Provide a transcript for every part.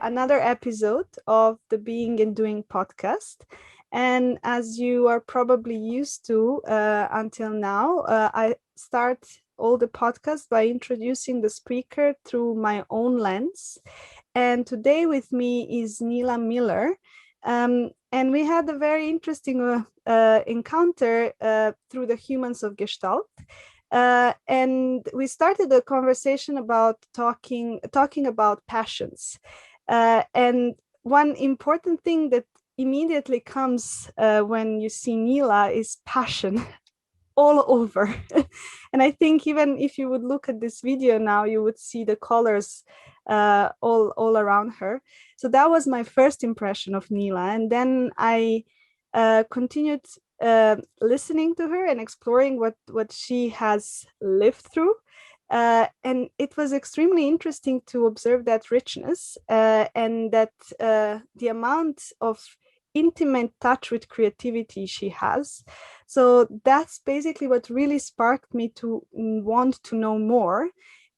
another episode of the Being and Doing podcast. And as you are probably used to until now, I start all the podcasts by introducing the speaker through my own lens. And today with me is Nila Miller. And we had a very interesting encounter through the Humans of Gestalt. And we started a conversation about talking about passions. And one important thing that immediately comes when you see Nila is passion all over. And I think even if you would look at this video now, you would see the colors all around her. So that was my first impression of Nila. And then I continued listening to her and exploring what she has lived through. And it was extremely interesting to observe that richness and that the amount of intimate touch with creativity she has. So that's basically what really sparked me to want to know more.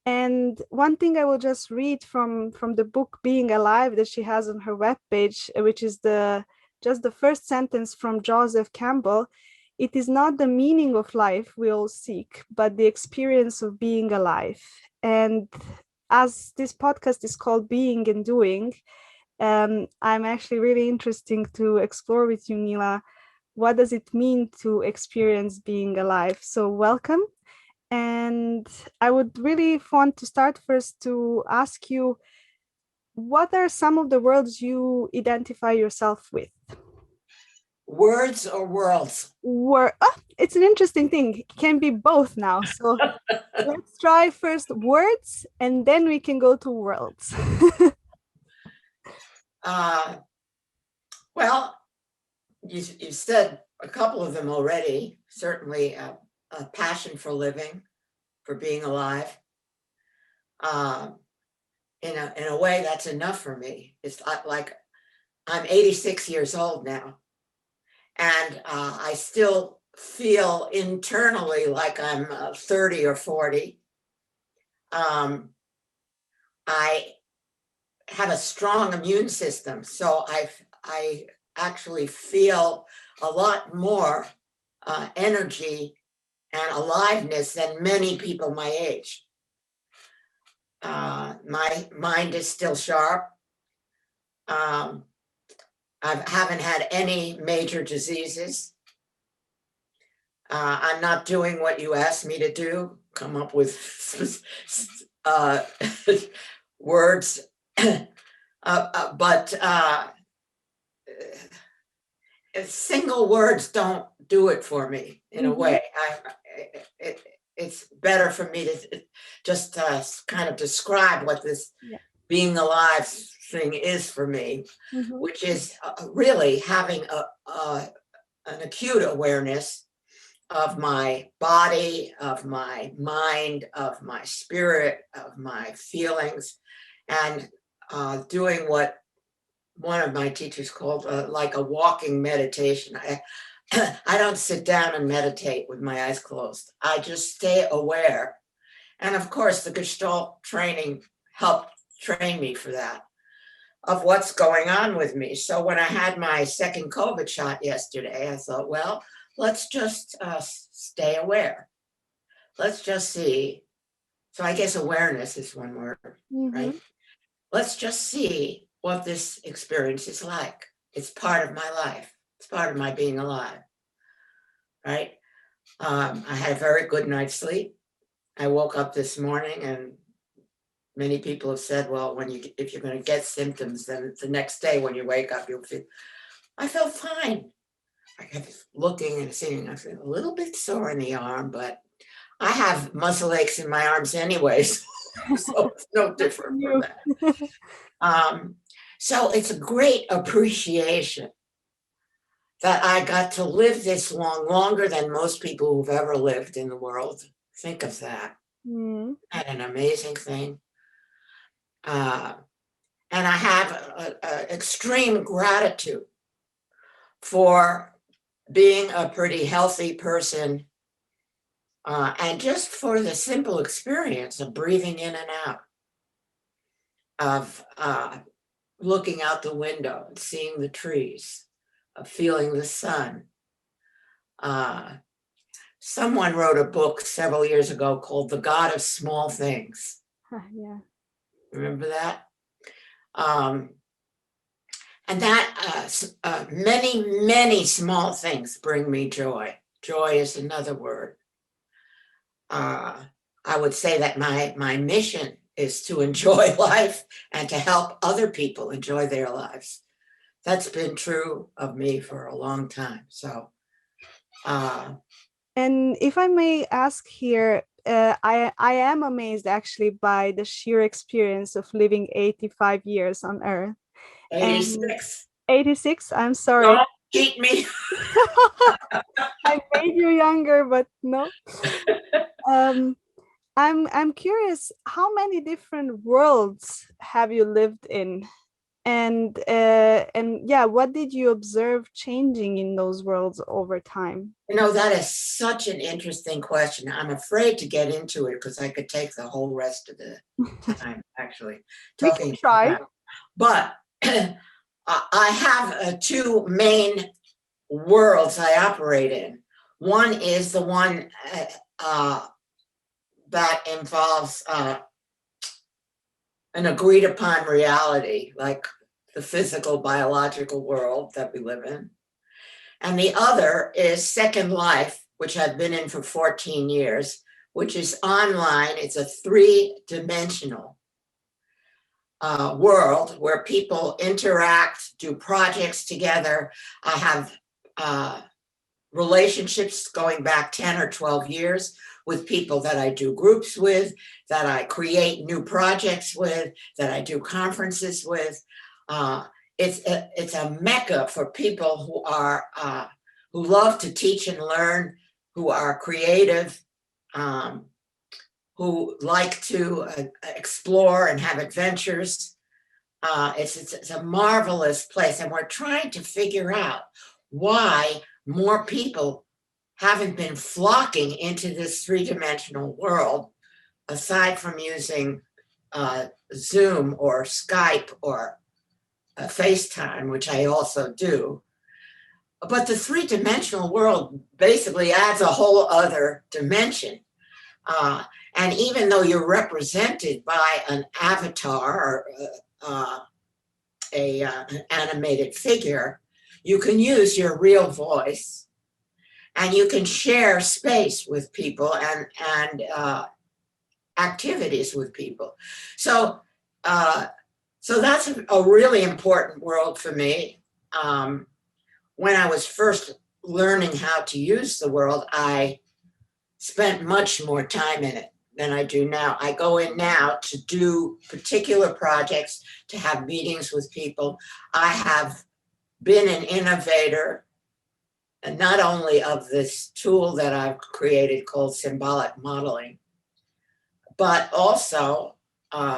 And one thing I will just read from the book Being Alive that she has on her webpage, which is just the first sentence from Joseph Campbell. It is not the meaning of life we all seek, but the experience of being alive. And as this podcast is called Being and Doing, I'm actually really interested to explore with you, Nila, what does it mean to experience being alive? So welcome. And I would really want to start first to ask you, what are some of the words you identify yourself with? Words or worlds? It's an interesting thing. It can be both now. So let's try first words, and then we can go to worlds. Well, you said a couple of them already. Certainly a passion for living, for being alive. In a way, that's enough for me. It's like I'm 86 years old now, and I still feel internally like I'm 30 or 40. I have a strong immune system, so I actually feel a lot more energy and aliveness than many people my age. My mind is still sharp. I haven't had any major diseases. I'm not doing what you asked me to do, come up with words, but single words don't do it for me in a way. It's better for me to just kind of describe what this being alive thing is for me, which is really having an acute awareness of my body, of my mind, of my spirit, of my feelings, and doing what one of my teachers called like a walking meditation. I don't sit down and meditate with my eyes closed. I just stay aware. And of course, the Gestalt training helped train me for that, of what's going on with me. So when I had my second COVID shot yesterday, I thought, well, let's just stay aware. Let's just see. So I guess awareness is one word, right? Let's just see what this experience is like. It's part of my life. It's part of my being alive, right? I had a very good night's sleep. I woke up this morning, and many people have said, well, if you're going to get symptoms, then it's the next day when you wake up, you'll feel. I felt fine. I kept looking and seeing. I feel a little bit sore in the arm, but I have muscle aches in my arms anyways, so it's no different from that. So it's a great appreciation that I got to live this long, longer than most people who've ever lived in the world. Think of that. And an amazing thing. And I have extreme gratitude for being a pretty healthy person, and just for the simple experience of breathing in and out, of looking out the window and seeing the trees, of feeling the sun. Someone wrote a book several years ago called The God of Small Things. Yeah. Remember that? And that many, many small things bring me joy. Joy is another word. I would say that my mission is to enjoy life and to help other people enjoy their lives. That's been true of me for a long time. So, and if I may ask here, I am amazed actually by the sheer experience of living 85 years on Earth. 86. 86, I'm sorry. Don't cheat me. I made you younger, but no. I'm curious, how many different worlds have you lived in? And yeah, what did you observe changing in those worlds over time? You know, that is such an interesting question. I'm afraid to get into it because I could take the whole rest of the time actually talking We can try. about it. But I have two main worlds I operate in. One is the one that involves an agreed upon reality, like the physical, biological world that we live in. And the other is Second Life, which I've been in for 14 years, which is online. It's a three-dimensional world where people interact, do projects together. I have relationships going back 10 or 12 years with people that I do groups with, that I create new projects with, that I do conferences with. It's a mecca for people who are who love to teach and learn, who are creative, who like to explore and have adventures. It's a marvelous place, and we're trying to figure out why more people haven't been flocking into this three-dimensional world, aside from using Zoom or Skype or FaceTime, which I also do. But the three-dimensional world basically adds a whole other dimension. And even though you're represented by an avatar or an animated figure, you can use your real voice, and you can share space with people and activities with people. So that's a really important world for me. When I was first learning how to use the world, I spent much more time in it than I do now. I go in now to do particular projects, to have meetings with people. I have been an innovator, and not only of this tool that I've created called symbolic modeling, but also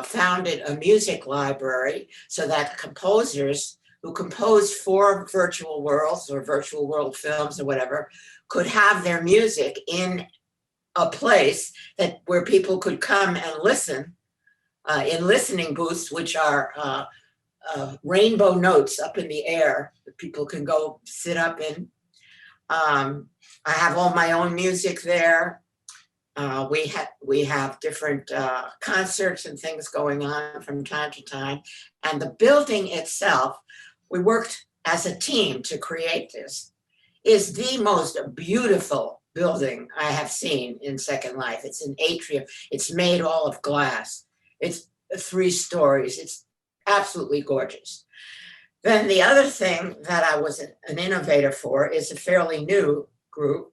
founded a music library so that composers who compose for virtual worlds or virtual world films or whatever could have their music in a place that where people could come and listen in listening booths, which are rainbow notes up in the air that people can go sit up in. I have all my own music there. We have different concerts and things going on from time to time. And the building itself, we worked as a team to create this, is the most beautiful building I have seen in Second Life. It's an atrium. It's made all of glass. It's 3 stories. It's absolutely gorgeous. Then the other thing that I was an innovator for is a fairly new group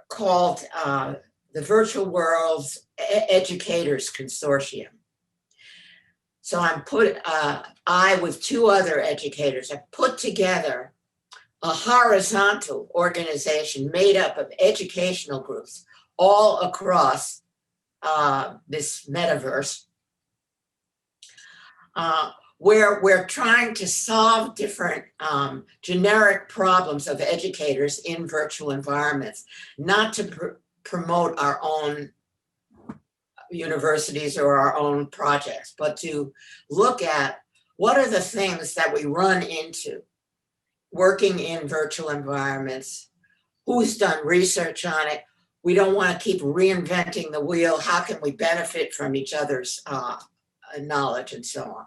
called the Virtual Worlds Educators Consortium. So I, with 2 other educators, have put together a horizontal organization made up of educational groups all across this metaverse, where we're trying to solve different generic problems of educators in virtual environments, not to promote our own universities or our own projects, but to look at what are the things that we run into working in virtual environments, who's done research on it. We don't want to keep reinventing the wheel. How can we benefit from each other's knowledge and so on?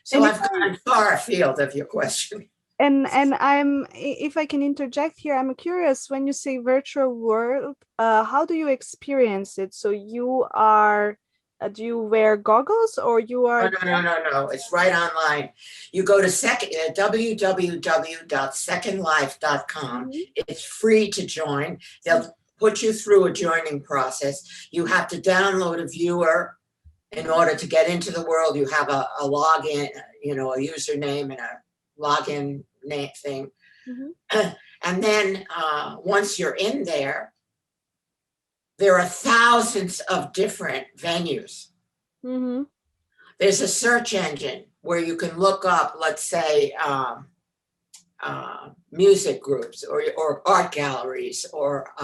So And I've gone far afield of your question. And I'm, if I can interject here, I'm curious, when you say virtual world, how do you experience it? So you are, do you wear goggles, or you are? No. It's right online. You go to www.secondlife.com. It's free to join. They'll put you through a joining process. You have to download a viewer in order to get into the world. You have a login, you know, a username and a login name thing. And then once you're in there, there are thousands of different venues. There's a search engine where you can look up, let's say, music groups or art galleries or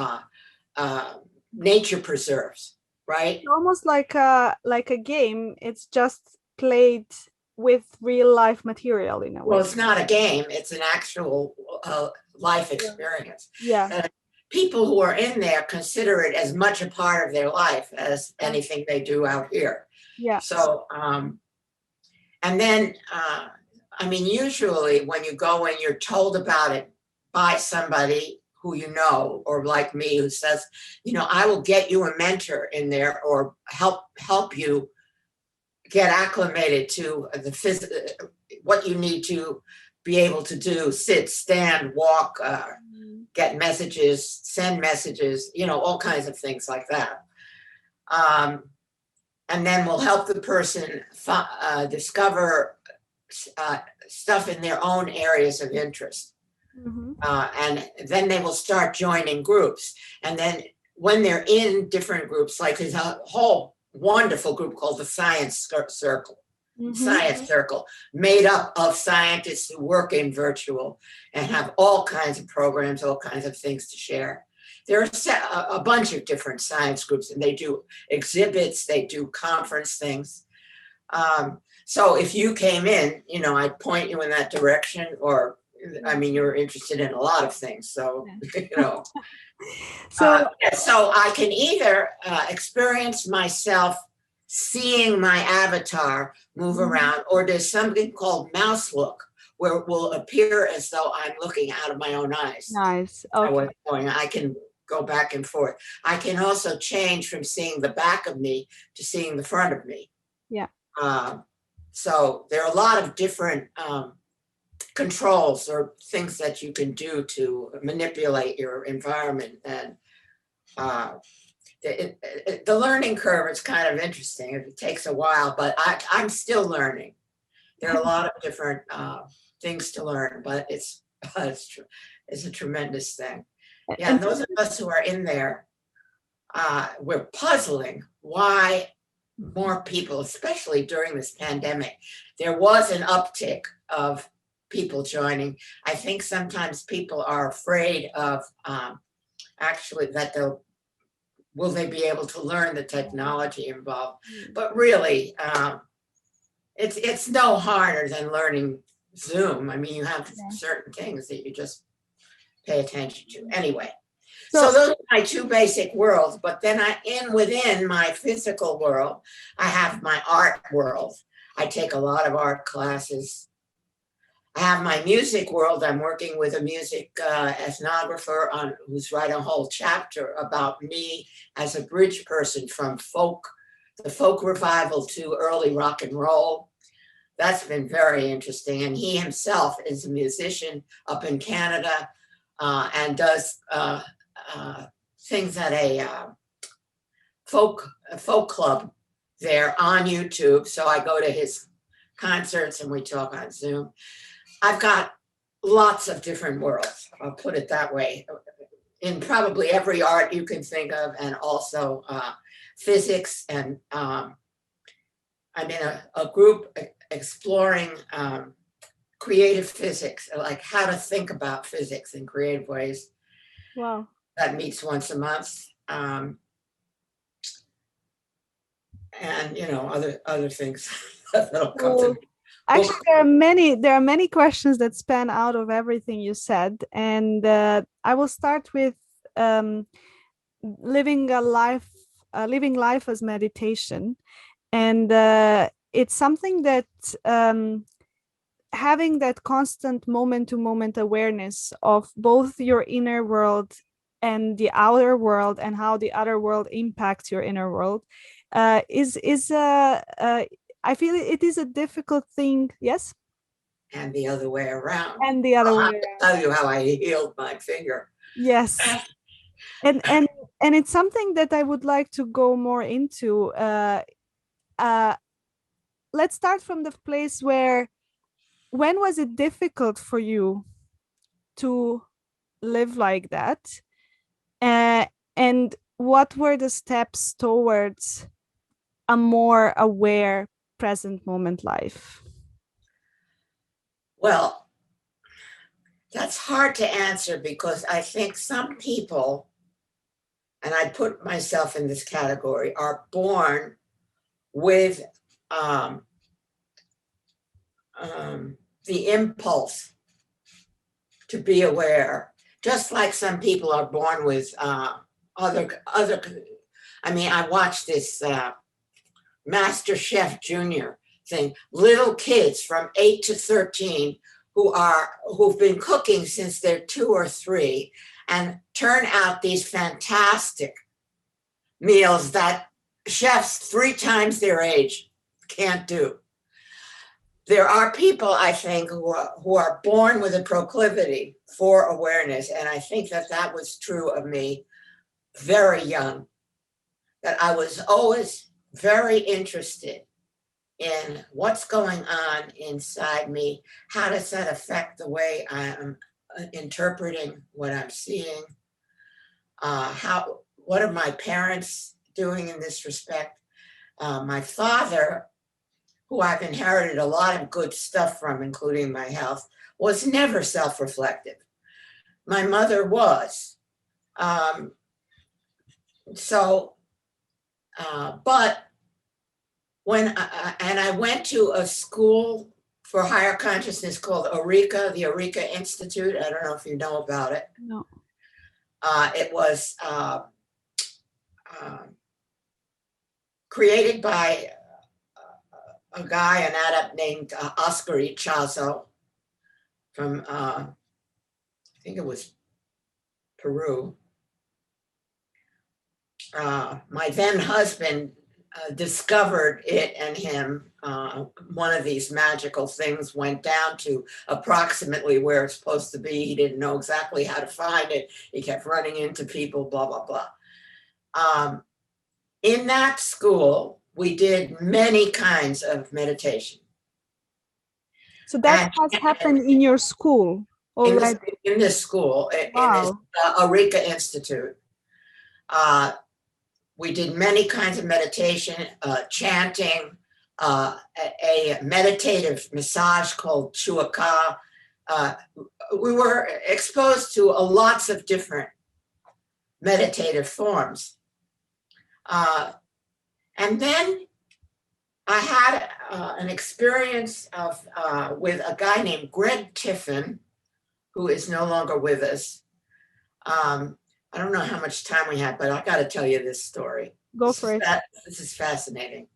nature preserves, right? Almost like a game. It's just played with real life material in a way. Well, it's not a game. It's an actual life experience. Yeah. People who are in there consider it as much a part of their life as anything they do out here. Yeah. So, and then, I mean, usually when you go in, you're told about it by somebody who you know, or like me, who says, you know, I will get you a mentor in there or help you get acclimated to what you need to be able to do, sit, stand, walk, get messages, send messages, you know, all kinds of things like that. And then we'll help the person discover stuff in their own areas of interest. And then they will start joining groups. And then when they're in different groups, like there's a whole wonderful group called the Science Circle. Science Circle, made up of scientists who work in virtual and have all kinds of programs, all kinds of things to share. There are a bunch of different science groups, and they do exhibits, they do conference things. So if you came in, you know, I'd point you in that direction, or, I mean, you're interested in a lot of things, so, you know. So I can either experience myself seeing my avatar move around, or there's something called mouse look, where it will appear as though I'm looking out of my own eyes. Nice. Okay. I can go back and forth. I can also change from seeing the back of me to seeing the front of me. Yeah. So there are a lot of different controls or things that you can do to manipulate your environment. And the learning curve is kind of interesting. It takes a while, but I'm still learning. There are a lot of different things to learn, but it's a tremendous thing. Yeah, and those of us who are in there, we're puzzling why more people, especially during this pandemic, there was an uptick of people joining. I think sometimes people are afraid of actually that will they be able to learn the technology involved? But really, it's no harder than learning Zoom. I mean, you have certain things that you just pay attention to. Anyway, so those are my two basic worlds. But then within my physical world, I have my art world. I take a lot of art classes. I have my music world. I'm working with a music ethnographer who's writing a whole chapter about me as a bridge person from the folk revival to early rock and roll. That's been very interesting. And he himself is a musician up in Canada and does things at a folk club there on YouTube. So I go to his concerts and we talk on Zoom. I've got lots of different worlds, I'll put it that way, in probably every art you can think of, and also physics. And I'm in a group exploring creative physics, like how to think about physics in creative ways. Wow. That meets once a month. and other things that'll come to Cool. me. Actually, there are many questions that span out of everything you said, and I will start with living living life as meditation, and it's something that having that constant moment-to-moment awareness of both your inner world and the outer world, and how the outer world impacts your inner world, is I feel it is a difficult thing. Yes. And the other way around. And the other I'll way have to around. tell you how I healed my finger. Yes. And it's something that I would like to go more into. Let's start from the place where, when was it difficult for you to live like that? And what were the steps towards a more aware present moment life? Well, that's hard to answer, because I think some people, and I put myself in this category, are born with the impulse to be aware, just like some people are born with other. I mean, I watched this Master Chef Junior thing. Little kids from 8 to 13 who've been cooking since they're 2 or 3, and turn out these fantastic meals that chefs 3 times their age can't do. There are people, I think, who are born with a proclivity for awareness, and I think that was true of me very young, that I was always very interested in what's going on inside me. How does that affect the way I am interpreting what I'm seeing? What are my parents doing in this respect? My father, who I've inherited a lot of good stuff from, including my health, was never self-reflective. My mother was. But when I went to a school for higher consciousness called Eureka, the Eureka Institute. I don't know if you know about it. No. It was created by a guy, an adept named Oscar Ichazo from, I think it was Peru. My then husband discovered it, and him. One of these magical things went down to approximately where it's supposed to be. He didn't know exactly how to find it. He kept running into people, blah, blah, blah. In that school, we did many kinds of meditation. So that has happened in your school already? In this school, in this Eureka Institute. We did many kinds of meditation, chanting, a meditative massage called Chuaka. We were exposed to lots of different meditative forms. And then I had an experience with a guy named Greg Tiffin, who is no longer with us. I don't know how much time we have, but I got to tell you this story. Go for it. This is fascinating.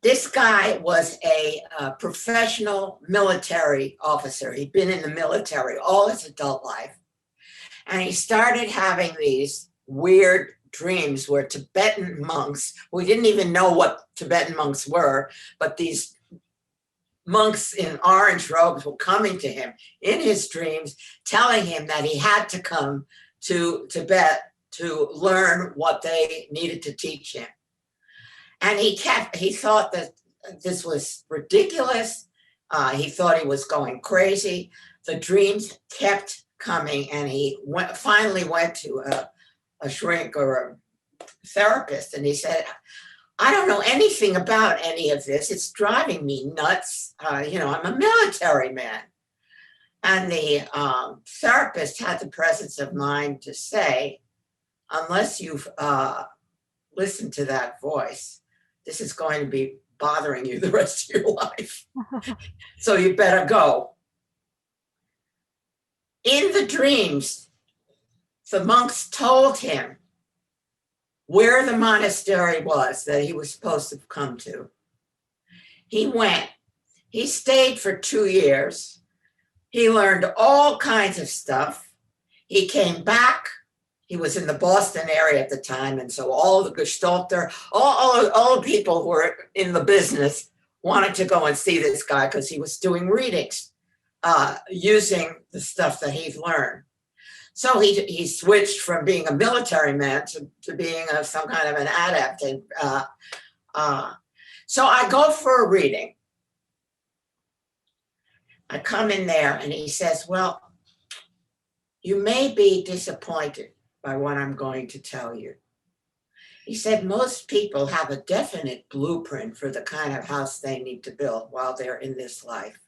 This guy was a professional military officer. He'd been in the military all his adult life. And he started having these weird dreams where Tibetan monks, we didn't even know what Tibetan monks were, but these monks in orange robes were coming to him in his dreams, telling him that he had to come to Tibet to learn what they needed to teach him. And he thought that this was ridiculous. He thought he was going crazy. The dreams kept coming, and he finally went to a shrink or a therapist, and he said, I don't know anything about any of this. It's driving me nuts. I'm a military man. And the therapist had the presence of mind to say, unless you've listen to that voice. This is going to be bothering you the rest of your life. So you better go. In the dreams, the monks told him where the monastery was that he was supposed to come to. He went. He stayed for 2 years. He learned all kinds of stuff. He came back. He was in the Boston area at the time, and so all the Gestalter, all the people who were in the business wanted to go and see this guy because he was doing readings using the stuff that he'd learned. So he switched from being a military man to being some kind of an adept. And so I go for a reading. I come in there and he says, well, you may be disappointed by what I'm going to tell you. He said, most people have a definite blueprint for the kind of house they need to build while they're in this life.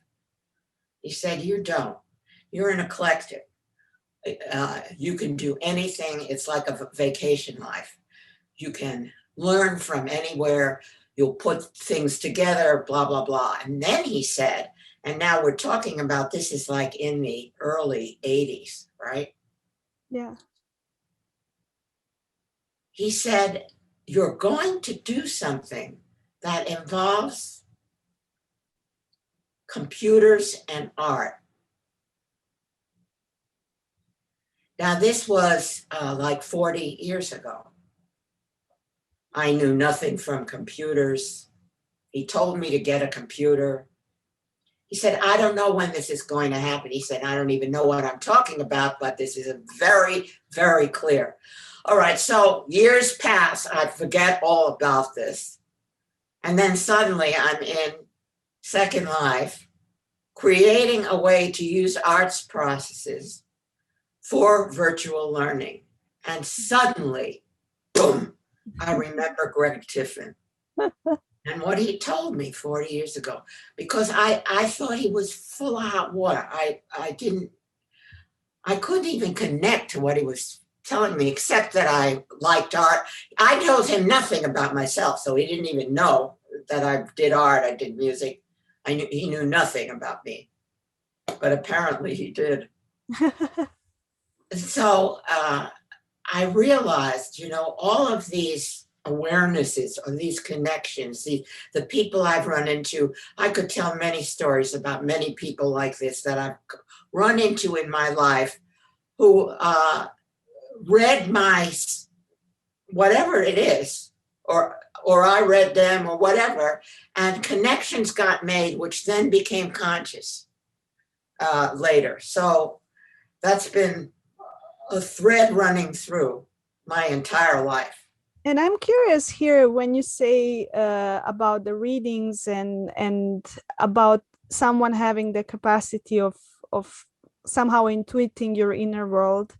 He said, you don't. You're an eclectic. You can do anything. It's like a vacation life. You can learn from anywhere. You'll put things together, blah, blah, blah. And then he said, and now we're talking about this is like in the early 80s, right? Yeah. He said, you're going to do something that involves computers and art. Now, this was like 40 years ago. I knew nothing from computers. He told me to get a computer. He said, I don't know when this is going to happen. He said, I don't even know what I'm talking about, but this is very, very clear. All right, so years pass. I forget all about this. And then suddenly I'm in Second Life, creating a way to use arts processes for virtual learning. And suddenly, boom, I remember Greg Tiffin and what he told me 40 years ago, because I thought he was full of hot water. I couldn't even connect to what he was telling me, except that I liked art. I told him nothing about myself, so he didn't even know that I did art, I did music. He knew nothing about me, but apparently he did. So I realized, all of these awarenesses or these connections, the people I've run into, I could tell many stories about many people like this that I've run into in my life who read my, whatever it is, or I read them or whatever, and connections got made, which then became conscious later. So that's been a thread running through my entire life. And I'm curious here when you say about the readings and about someone having the capacity of somehow intuiting your inner world.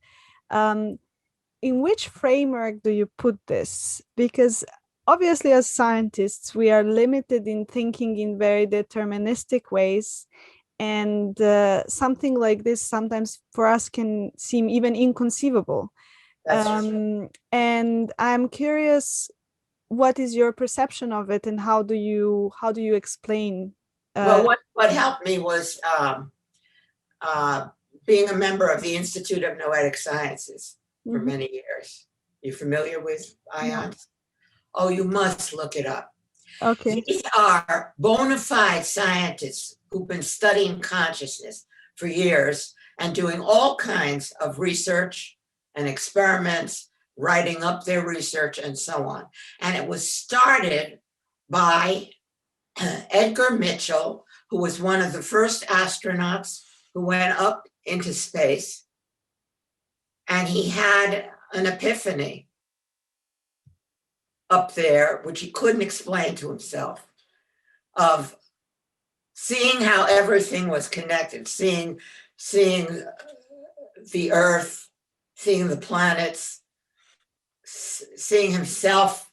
In which framework do you put this? Because obviously as scientists, we are limited in thinking in very deterministic ways. And something like this sometimes for us can seem even inconceivable. And I'm curious, what is your perception of it, and how do you explain? Well, what helped me was being a member of the Institute of Noetic Sciences for many years. You familiar with IONS? Oh, you must look it up. Okay. These are bona fide scientists who've been studying consciousness for years and doing all kinds of research and experiments, writing up their research and so on. And it was started by Edgar Mitchell, who was one of the first astronauts who went up into space. And he had an epiphany up there, which he couldn't explain to himself, of seeing how everything was connected, seeing the Earth, seeing the planets, seeing himself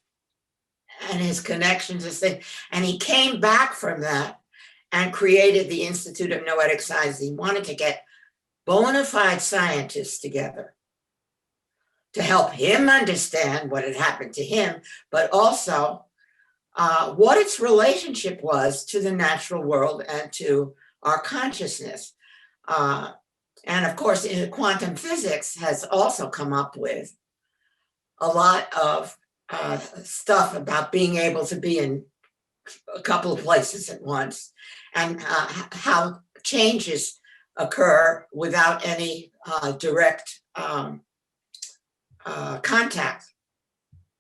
and his connections and things. And he came back from that and created the Institute of Noetic Sciences. He wanted to get bona fide scientists together to help him understand what had happened to him, but also what its relationship was to the natural world and to our consciousness. And of course, quantum physics has also come up with a lot of stuff about being able to be in a couple of places at once, and how changes occur without any direct contact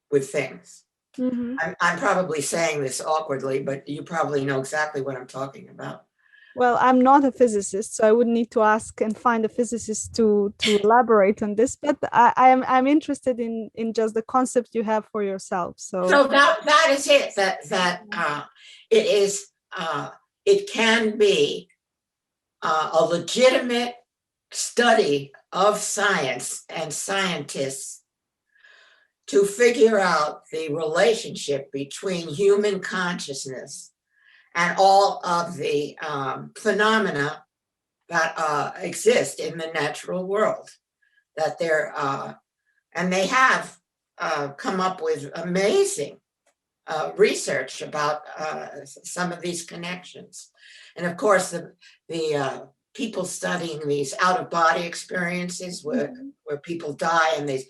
with things. Mm-hmm. I'm probably saying this awkwardly, but you probably know exactly what I'm talking about. Well, I'm not a physicist, so I would need to ask and find a physicist to elaborate on this. But I'm interested in just the concept you have for yourself. So that is it. It is. It can be a legitimate study of science and scientists to figure out the relationship between human consciousness and all of the phenomena that exist in the natural world. That they're and they have come up with amazing research about some of these connections. And of course, the people studying these out-of-body experiences where people die and they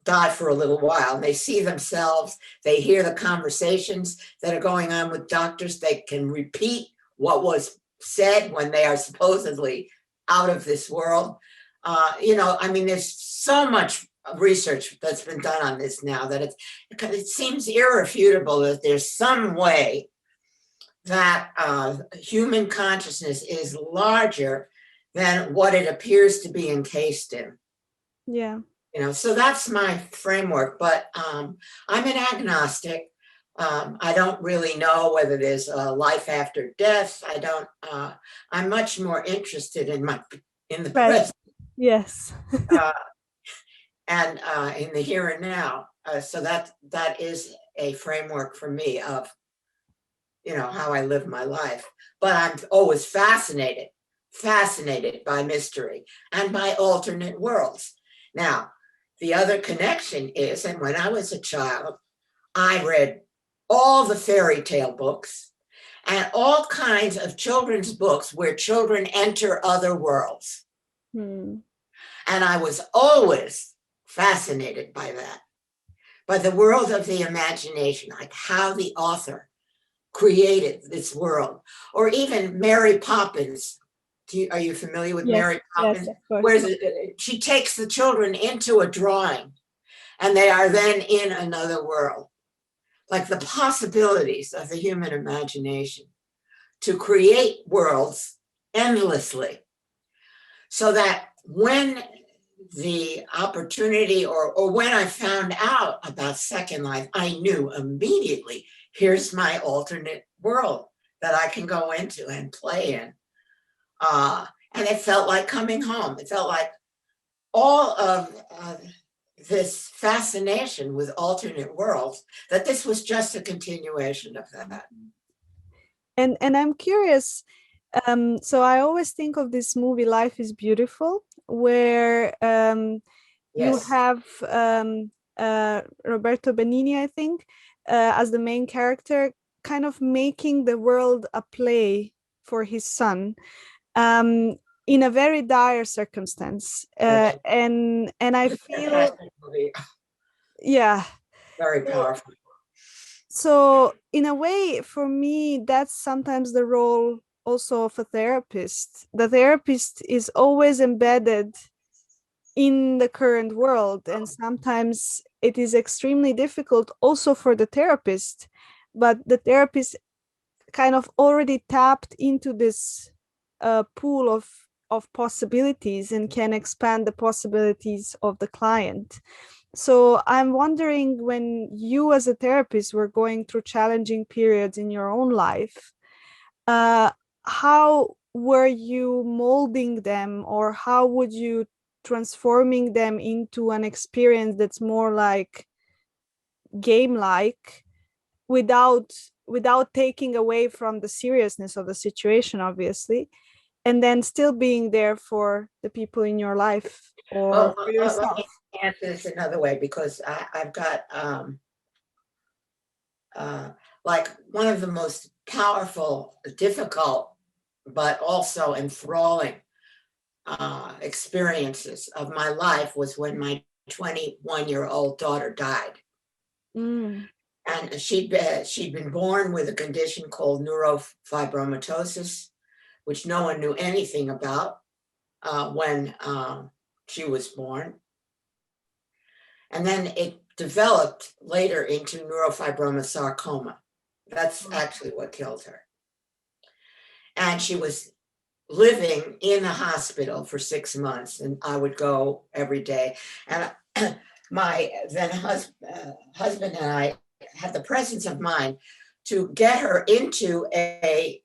die for a little while, and they see themselves, they hear the conversations that are going on with doctors, they can repeat what was said when they are supposedly out of this world. I mean, there's so much research that's been done on this now that it seems irrefutable that there's some way that human consciousness is larger than what it appears to be encased in. Yeah. So that's my framework, but I'm an agnostic. I don't really know whether there's a life after death. I'm much more interested in the present. Yes. And in the here and now. So that is a framework for me of, how I live my life. But I'm always fascinated by mystery and by alternate worlds. Now, the other connection is, and when I was a child, I read all the fairy tale books and all kinds of children's books where children enter other worlds. And I was always fascinated by that, by the world of the imagination, like how the author created this world. Or even Mary Poppins. Are you familiar with Mary Poppins? Yes, of course. Where she takes the children into a drawing and they are then in another world. Like the possibilities of the human imagination to create worlds endlessly, so that when the opportunity or when I found out about Second Life, I knew immediately, here's my alternate world that I can go into and play in. And it felt like coming home. It felt like all of this fascination with alternate worlds, that this was just a continuation of that. And I'm curious, so I always think of this movie Life is Beautiful, where you have Roberto Benigni, I think, as the main character, kind of making the world a play for his son, in a very dire circumstance. And I feel, very powerful. So in a way, for me, that's sometimes the role also of a therapist. The therapist is always embedded in the current world, and sometimes it is extremely difficult also for the therapist, but the therapist kind of already tapped into this pool of possibilities and can expand the possibilities of the client. So I'm wondering, when you as a therapist were going through challenging periods in your own life, how were you molding them, or how would you transforming them into an experience that's more like game-like, without taking away from the seriousness of the situation, obviously, and then still being there for the people in your life or for yourself? answer this another way, because I've got like one of the most powerful, difficult, but also enthralling experiences of my life was when my 21-year-old daughter died. Mm. And she'd been born with a condition called neurofibromatosis, which no one knew anything about when she was born. And then it developed later into neurofibromosarcoma. That's actually what killed her. And she was living in a hospital for 6 months, and I would go every day. And my then husband and I had the presence of mind to get her into a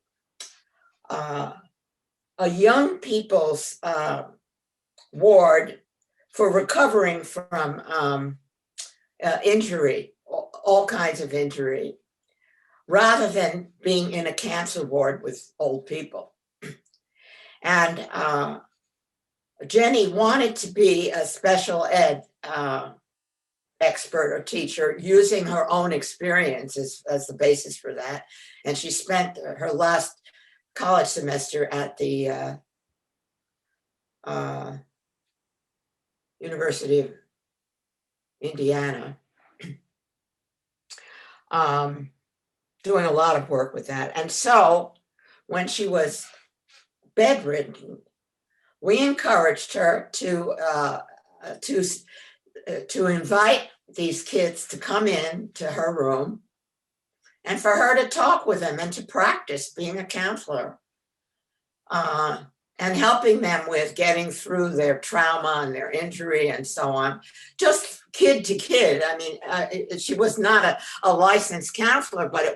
young people's ward for recovering from injury, all kinds of injury, rather than being in a cancer ward with old people. And Jenny wanted to be a special ed expert or teacher, using her own experience as the basis for that. And she spent her last college semester at the University of Indiana, doing a lot of work with that. And so when she was bedridden, we encouraged her to invite these kids to come in to her room and for her to talk with them and to practice being a counselor, and helping them with getting through their trauma and their injury and so on, just kid to kid. I mean, she was not a licensed counselor, but it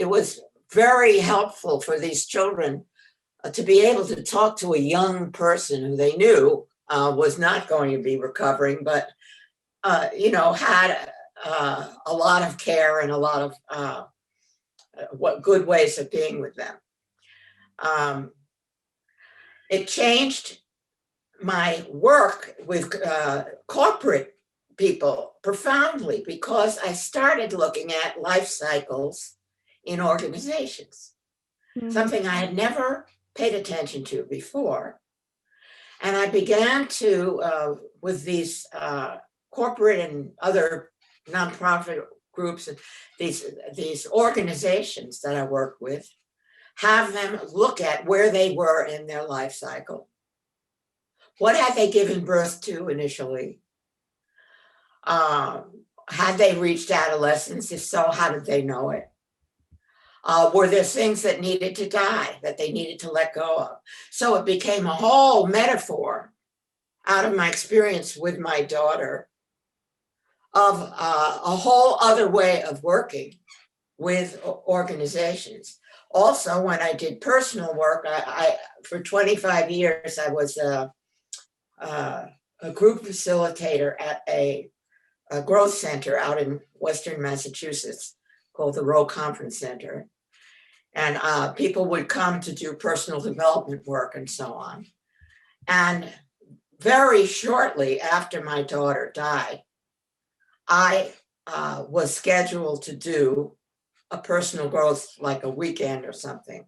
was very helpful for these children to be able to talk to a young person who they knew was not going to be recovering, but had a lot of care and a lot of good ways of being with them. It changed my work with corporate people profoundly, because I started looking at life cycles in organizations, something I had never paid attention to before. And I began to, with these corporate and other nonprofit groups and these organizations that I work with, have them look at where they were in their life cycle. What had they given birth to initially? Had they reached adolescence? If so, how did they know it? Were there things that needed to die, that they needed to let go of? So it became a whole metaphor out of my experience with my daughter of a whole other way of working with organizations. Also, when I did personal work, I for 25 years, I was a group facilitator at a growth center out in Western Massachusetts called the Rowe Conference Center. And people would come to do personal development work and so on. And very shortly after my daughter died, I was scheduled to do a personal growth, like a weekend or something.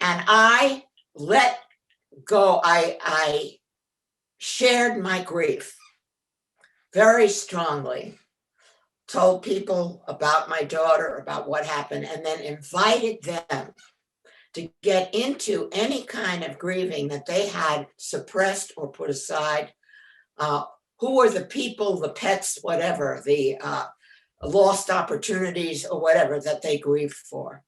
And I let go, I shared my grief very strongly, told people about my daughter, about what happened, and then invited them to get into any kind of grieving that they had suppressed or put aside. Who were the people, the pets, whatever, the lost opportunities or whatever that they grieved for.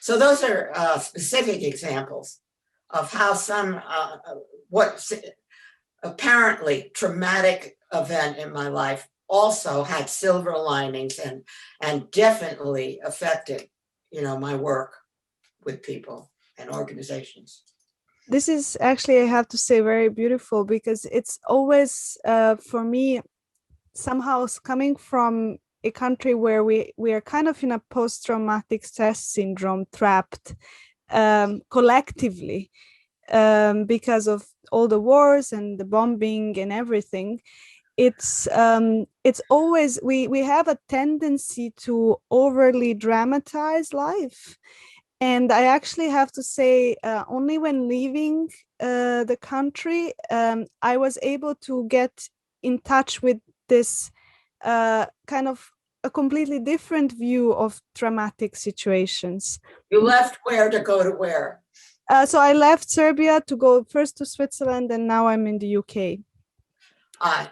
So those are specific examples of how some, what apparently traumatic event in my life also had silver linings and definitely affected, my work with people and organizations. This is actually, I have to say, very beautiful, because it's always, for me, somehow coming from a country where we are kind of in a post-traumatic stress syndrome, trapped collectively, because of all the wars and the bombing and everything. it's always, we have a tendency to overly dramatize life. And I actually have to say, only when leaving the country, I was able to get in touch with this kind of a completely different view of traumatic situations. You left where to go to where? So I left Serbia to go first to Switzerland, and now I'm in the UK.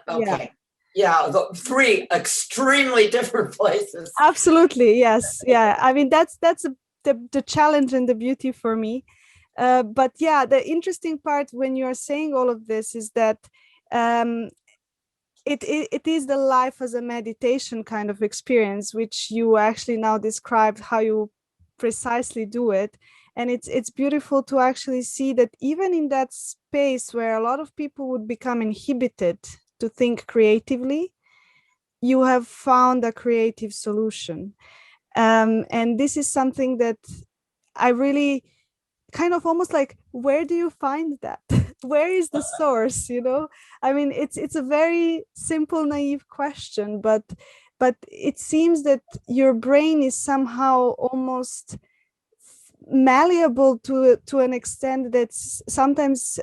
Okay. Yeah, the three extremely different places. Absolutely, yes. Yeah, I mean, that's the challenge and the beauty for me. But yeah, the interesting part when you're saying all of this is that it is the life as a meditation kind of experience, which you actually now described how you precisely do it. And it's beautiful to actually see that even in that space where a lot of people would become inhibited to think creatively, you have found a creative solution. And this is something that I really kind of almost like, where do you find that? Where is the source? I mean, it's a very simple, naive question, but it seems that your brain is somehow almost malleable to an extent that's sometimes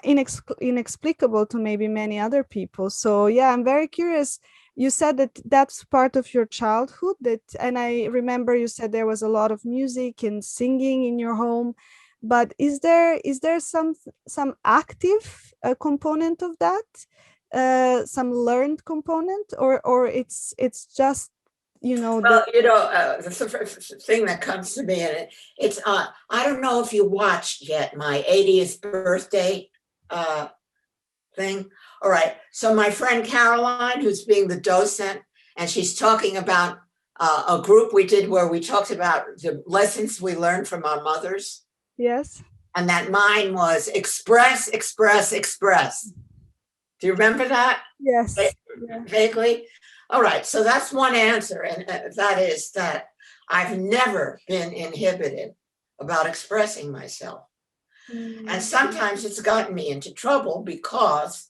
inexplicable to maybe many other people. So yeah, I'm very curious. You said that that's part of your childhood, and I remember you said there was a lot of music and singing in your home, but is there some active component of that, some learned component, or it's just well, the thing that comes to me, and it's I don't know if you watched yet my 80th birthday thing. All right. So my friend Caroline, who's being the docent, and she's talking about a group we did where we talked about the lessons we learned from our mothers. Yes. And that mine was express, express, express. Do you remember that? Yes. Vaguely. All right. So that's one answer. And that is that I've never been inhibited about expressing myself. And sometimes it's gotten me into trouble because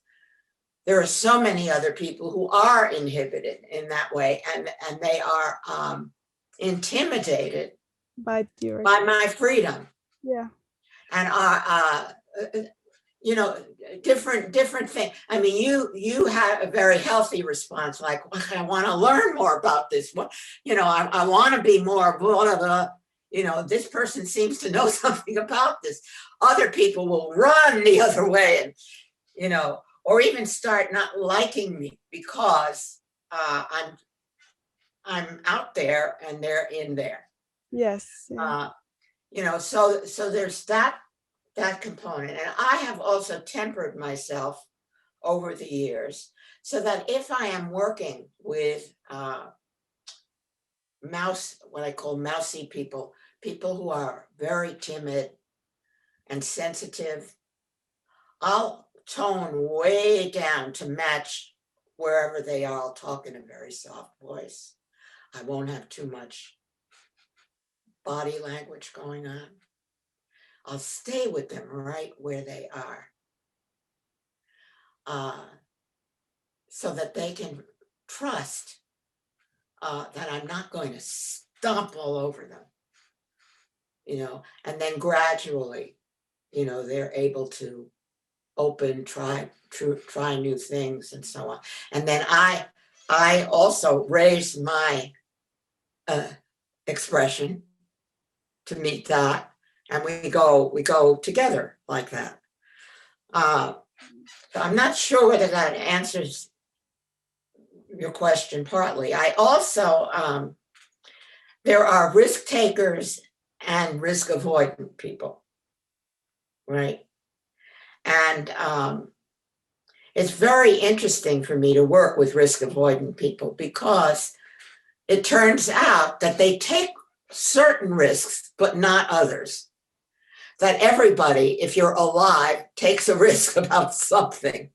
there are so many other people who are inhibited in that way, and they are intimidated by my freedom. Yeah. And different things. I mean, you had a very healthy response, like, I want to learn more about this. I want to be more blah, blah, blah. This person seems to know something about this. Other people will run the other way, and or even start not liking me because I'm out there and they're in there. Yes. Yeah. So there's that component, and I have also tempered myself over the years so that if I am working with what I call mousy people who are very timid and sensitive, I'll tone way down to match wherever they are. I'll talk in a very soft voice. I won't have too much body language going on. I'll stay with them right where they are, so that they can trust that I'm not going to stomp all over them, and then gradually, they're able to open, try new things and so on. And then I also raise my expression to meet that, and we go together like that. So I'm not sure whether that answers your question partly. I also, there are risk takers and risk avoidant people, right? And it's very interesting for me to work with risk avoidant people because it turns out that they take certain risks, but not others. That everybody, if you're alive, takes a risk about something,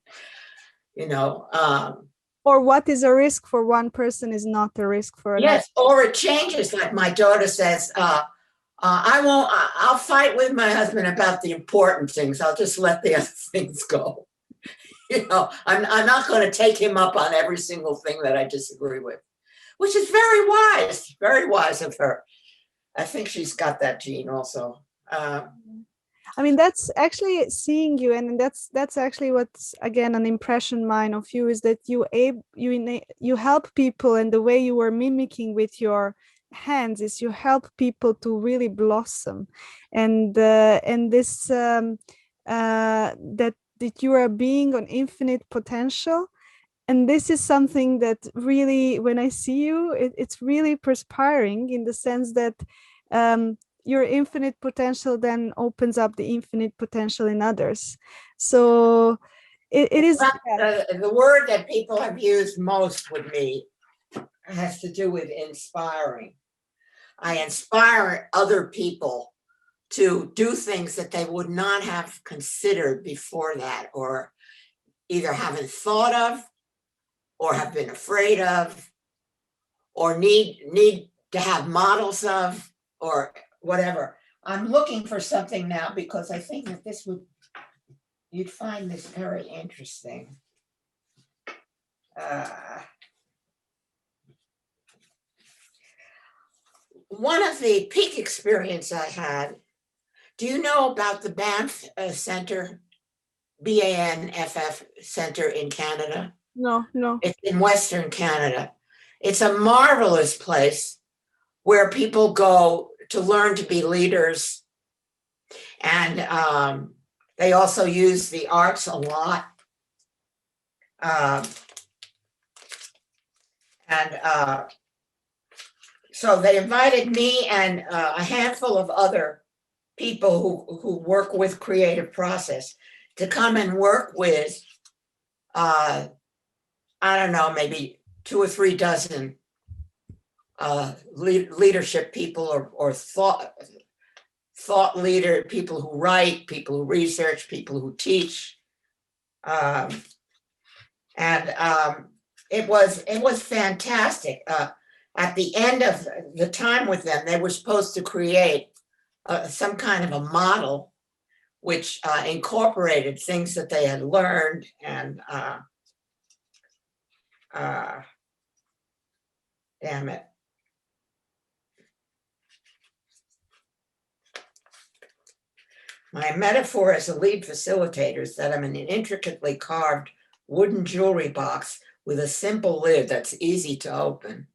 or what is a risk for one person is not a risk for another. Yes, or it changes. Like my daughter says, I'll fight with my husband about the important things. I'll just let the other things go. I'm not going to take him up on every single thing that I disagree with, which is very wise of her. I think she's got that gene also. I mean, that's actually seeing you, and that's actually what's, again, an impression mine of you, is that you help people, and the way you were mimicking with your hands is you help people to really blossom, and this that you are a being on infinite potential. And this is something that really, when I see you, it's really perspiring, in the sense that your infinite potential then opens up the infinite potential in others. So it is. The word that people have used most with me has to do with inspiring. I inspire other people to do things that they would not have considered before that, or either haven't thought of, or have been afraid of, or need to have models of, or whatever. I'm looking for something now because I think that you'd find this very interesting. One of the peak experience I had, do you know about the Banff Center, BANFF Center in Canada? No. It's in Western Canada. It's a marvelous place where people go to learn to be leaders. And they also use the arts a lot. So they invited me and a handful of other people who work with creative process to come and work with, I don't know, maybe 2 or 3 dozen leadership people, or thought leader, people who write, people who research, people who teach. It was fantastic. At the end of the time with them, they were supposed to create some kind of a model which incorporated things that they had learned, and damn it. My metaphor as a lead facilitator is that I'm in an intricately carved wooden jewelry box with a simple lid that's easy to open.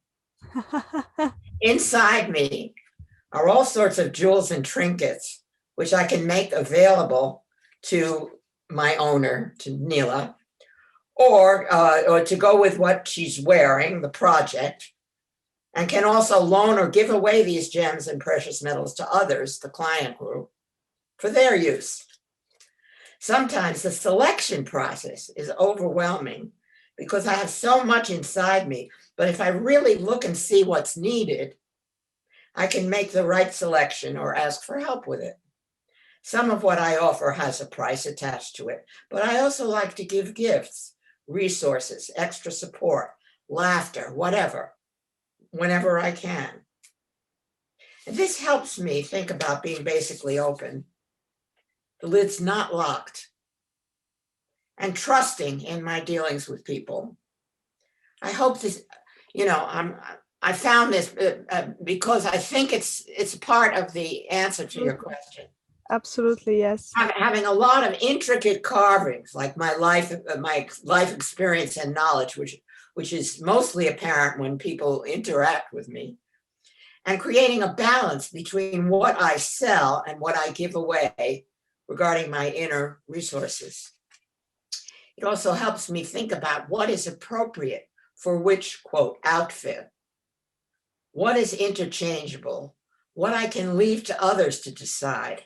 Inside me are all sorts of jewels and trinkets, which I can make available to my owner, to Nila, or to go with what she's wearing, the project, and can also loan or give away these gems and precious metals to others, the client group, for their use. Sometimes the selection process is overwhelming because I have so much inside me, but if I really look and see what's needed, I can make the right selection or ask for help with it. Some of what I offer has a price attached to it, but I also like to give gifts, resources, extra support, laughter, whatever, whenever I can. And this helps me think about being basically open. The lid's not locked. And trusting in my dealings with people. I hope this, I found this because I think it's part of the answer to your question. Absolutely, yes. Having a lot of intricate carvings, like my life experience and knowledge, which is mostly apparent when people interact with me, and creating a balance between what I sell and what I give away regarding my inner resources. It also helps me think about what is appropriate for which, quote, outfit, what is interchangeable, what I can leave to others to decide.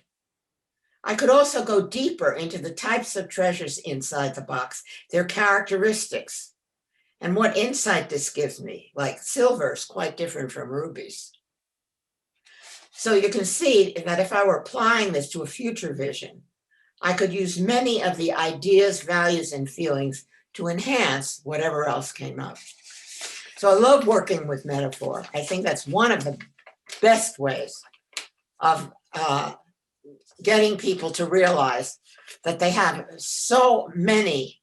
I could also go deeper into the types of treasures inside the box, their characteristics, and what insight this gives me, like silver is quite different from rubies. So you can see that if I were applying this to a future vision, I could use many of the ideas, values, and feelings to enhance whatever else came up. So I love working with metaphor. I think that's one of the best ways of getting people to realize that they have so many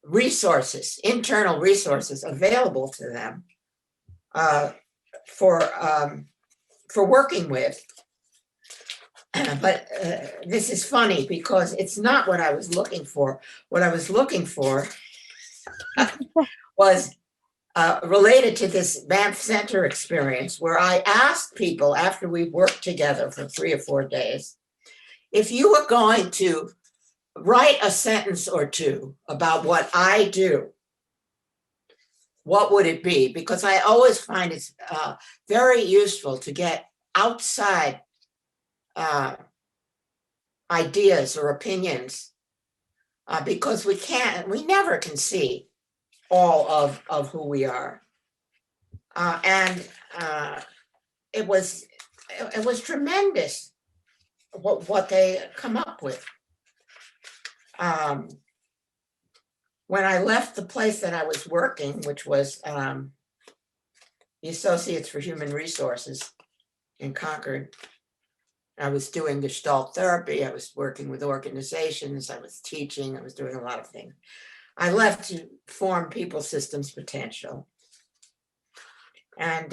resources, internal resources available to them for working with. But this is funny because it's not what I was looking for. What I was looking for was related to this Vancevska experience, where I asked people after we worked together for 3 or 4 days, if you were going to write a sentence or two about what I do, what would it be? Because I always find it very useful to get outside ideas or opinions, because we never can see all of who we are. And it was tremendous what they come up with. When I left the place that I was working, which was the Associates for Human Resources in Concord, I was doing Gestalt therapy. I was working with organizations. I was teaching. I was doing a lot of things. I left to form People Systems Potential. And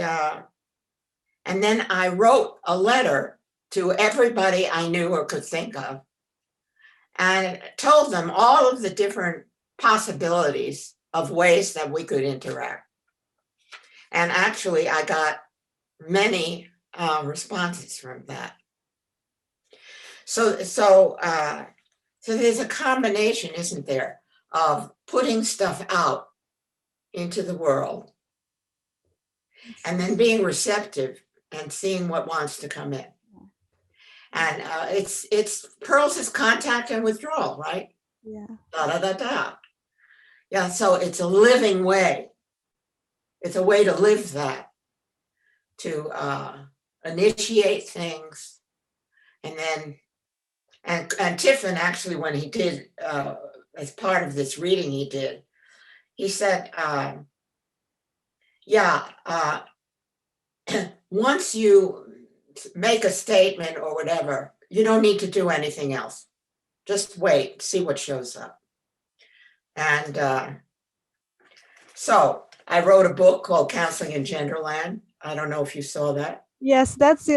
then I wrote a letter to everybody I knew or could think of, and told them all of the different possibilities of ways that we could interact. And actually, I got many responses from that. So there's a combination, isn't there, of putting stuff out into the world and then being receptive and seeing what wants to come in. And it's Pearls is contact and withdrawal, right? Yeah. Da da da da. Yeah, so it's a living way. It's a way to live that, to initiate things, and then and Tiffin actually, when he did as part of this reading he said, once you make a statement or whatever, you don't need to do anything else. Just wait, see what shows up. And so I wrote a book called Counseling in Genderland. I don't know if you saw that. Yes, that's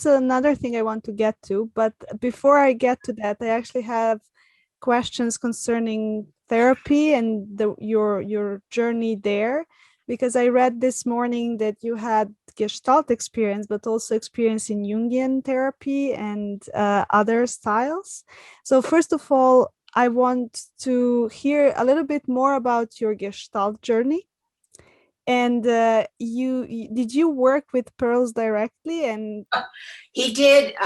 another thing I want to get to. But before I get to that, I actually have questions concerning therapy and your journey there, because I read this morning that you had Gestalt experience, but also experience in Jungian therapy and other styles. So first of all, I want to hear a little bit more about your Gestalt journey. And did you work with Pearls directly? And he did.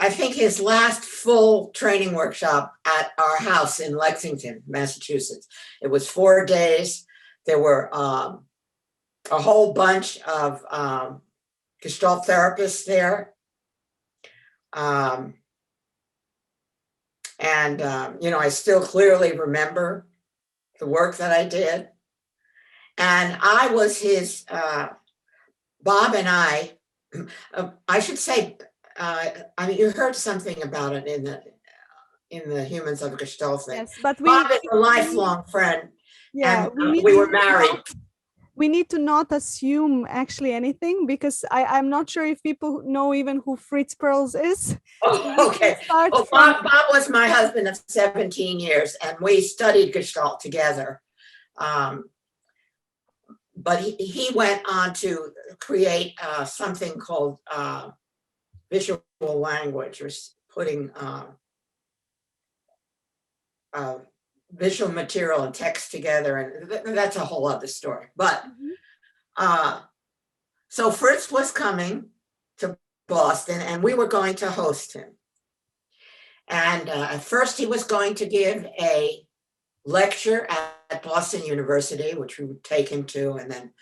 I think his last full training workshop at our house in Lexington, Massachusetts. It was 4 days. There were a whole bunch of Gestalt therapists there. I still clearly remember the work that I did. And I was his, Bob and I should say, you heard something about it in the Humans of Gestalt thing. Yes, but Bob is a lifelong friend. Yeah, and we were married. We need to not assume actually anything, because I'm not sure if people know even who Fritz Perls is. Oh, okay. Well, Bob was my husband of 17 years, and we studied Gestalt together. But he went on to create something called visual language, or putting visual material and text together, and that's a whole other story. But so Fritz was coming to Boston, and we were going to host him. And at first he was going to give a lecture at Boston University, which we would take him to, and then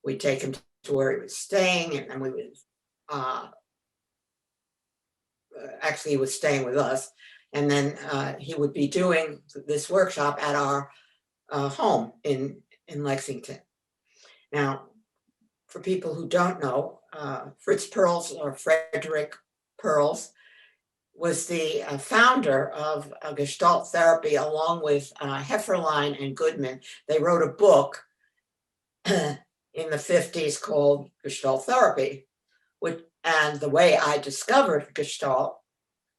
we'd take him to where he was staying, and then we would actually he was staying with us, and then he would be doing this workshop at our home in Lexington. Now, for people who don't know, Fritz Perls or Frederick Perls was the founder of Gestalt therapy, along with Hefferlein and Goodman. They wrote a book in the 50s called Gestalt Therapy. And the way I discovered Gestalt,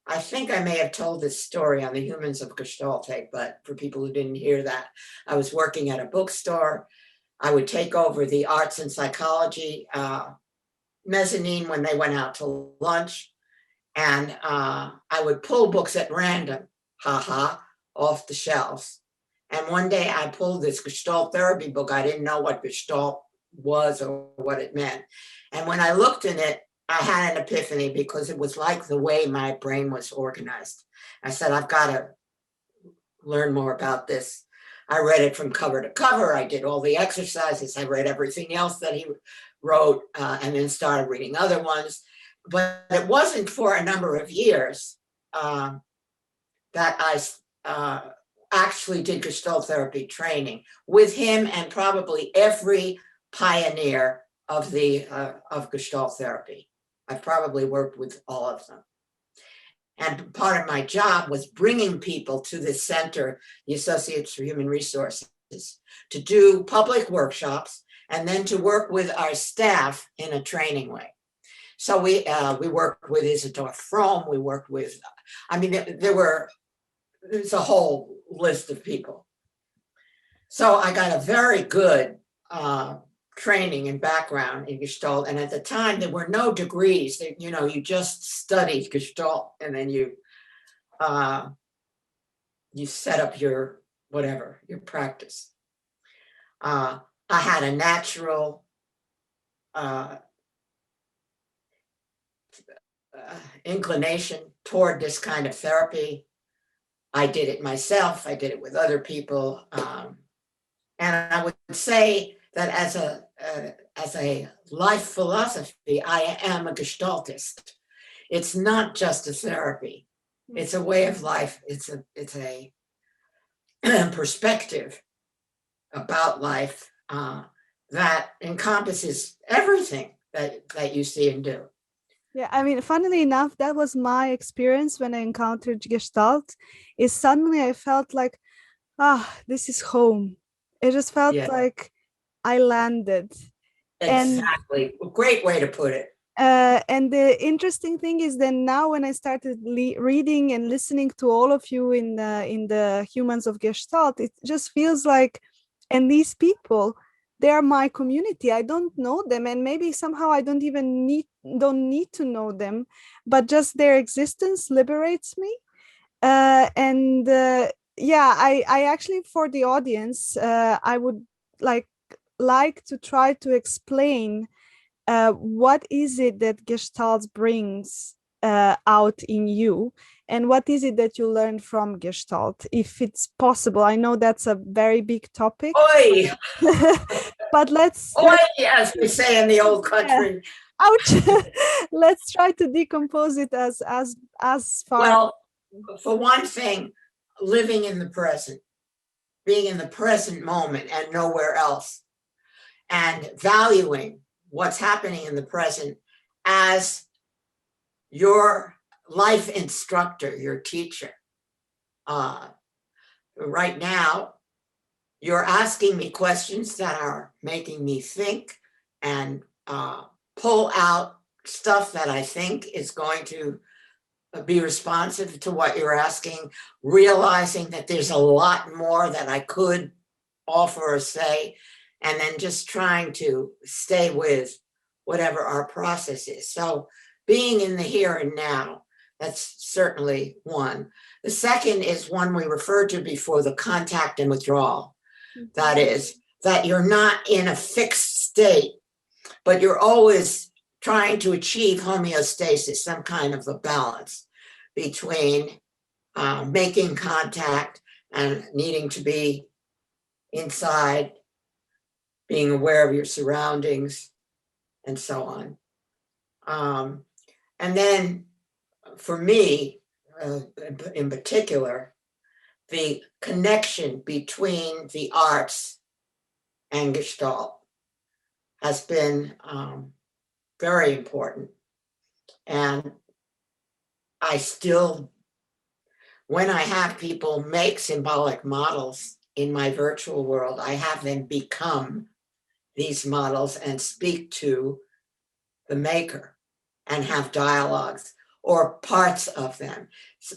I think I may have told this story on the Humans of Gestalt tape, but for people who didn't hear that, I was working at a bookstore. I would take over the arts and psychology mezzanine when they went out to lunch. And I would pull books at random, off the shelves. And one day I pulled this Gestalt therapy book. I didn't know what Gestalt was or what it meant. And when I looked in it, I had an epiphany, because it was like the way my brain was organized. I said, I've got to learn more about this. I read it from cover to cover. I did all the exercises. I read everything else that he wrote, and then started reading other ones. But it wasn't for a number of years that I actually did Gestalt therapy training with him and probably every pioneer of Gestalt therapy. I've probably worked with all of them. And part of my job was bringing people to this center, the Associates for Human Resources, to do public workshops and then to work with our staff in a training way. So we worked with Isidore Fromm. We worked with, there's a whole list of people. So I got a very good training and background in Gestalt. And at the time, there were no degrees. You just studied Gestalt, and then you set up your practice. I had a natural inclination toward this kind of therapy. I did it myself. I did it with other people. And I would say that as a life philosophy, I am a Gestaltist. It's not just a therapy. It's a way of life. It's a perspective about life that encompasses everything that you see and do. Yeah, funnily enough, that was my experience when I encountered Gestalt. Is suddenly I felt like, this is home. It just felt like I landed. Exactly. Great way to put it. And the interesting thing is that now when I started reading and listening to all of you in the Humans of Gestalt, it just feels like, and these people, they are my community. I don't know them, and maybe somehow I don't need to know them, but just their existence liberates me. I actually, for the audience, I would like to try to explain what is it that Gestalt brings out in you, and what is it that you learned from Gestalt, if it's possible. I know that's a very big topic. Oi! But let's as we say in the old country. Ouch. Let's try to decompose it as far. Well, for one thing, living in the present, being in the present moment and nowhere else, and valuing what's happening in the present as your life instructor, your teacher. Right now, you're asking me questions that are making me think and pull out stuff that I think is going to be responsive to what you're asking, realizing that there's a lot more that I could offer or say, and then just trying to stay with whatever our process is. So being in the here and now, that's certainly one. The second is one we referred to before, the contact and withdrawal. That is, that you're not in a fixed state, but you're always trying to achieve homeostasis, some kind of a balance between making contact and needing to be inside, being aware of your surroundings, and so on. And then for me, in particular, the connection between the arts and Gestalt has been very important. And I still, when I have people make symbolic models in my virtual world, I have them become these models and speak to the maker and have dialogues or parts of them.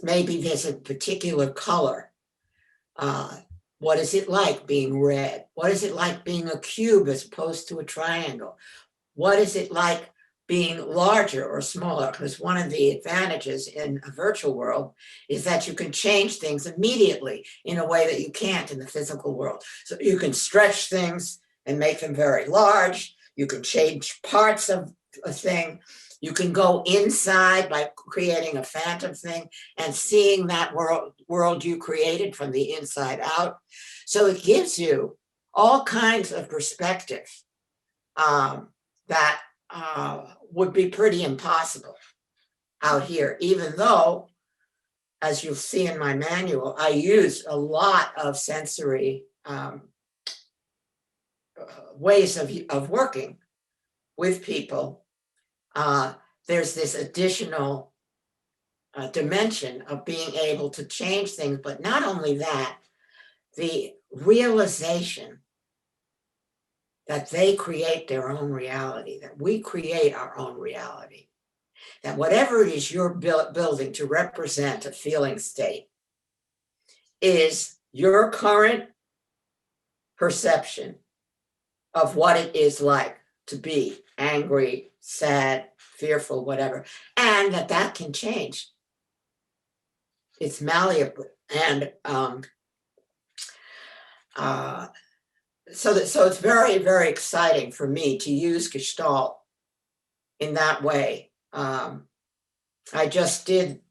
Maybe there's a particular color. What is it like being red? What is it like being a cube as opposed to a triangle? What is it like being larger or smaller? Because one of the advantages in a virtual world is that you can change things immediately in a way that you can't in the physical world. So you can stretch things and make them very large. You can change parts of a thing. You can go inside by creating a phantom thing and seeing that world you created from the inside out. So it gives you all kinds of perspective that would be pretty impossible out here, even though, as you'll see in my manual, I use a lot of sensory ways of working with people. There's this additional dimension of being able to change things, but not only that, the realization that they create their own reality, that we create our own reality, that whatever it is you're building to represent a feeling state is your current perception of what it is like to be angry, sad, fearful, whatever, and that can change. It's malleable. And so it's very, very exciting for me to use Gestalt in that way. I just did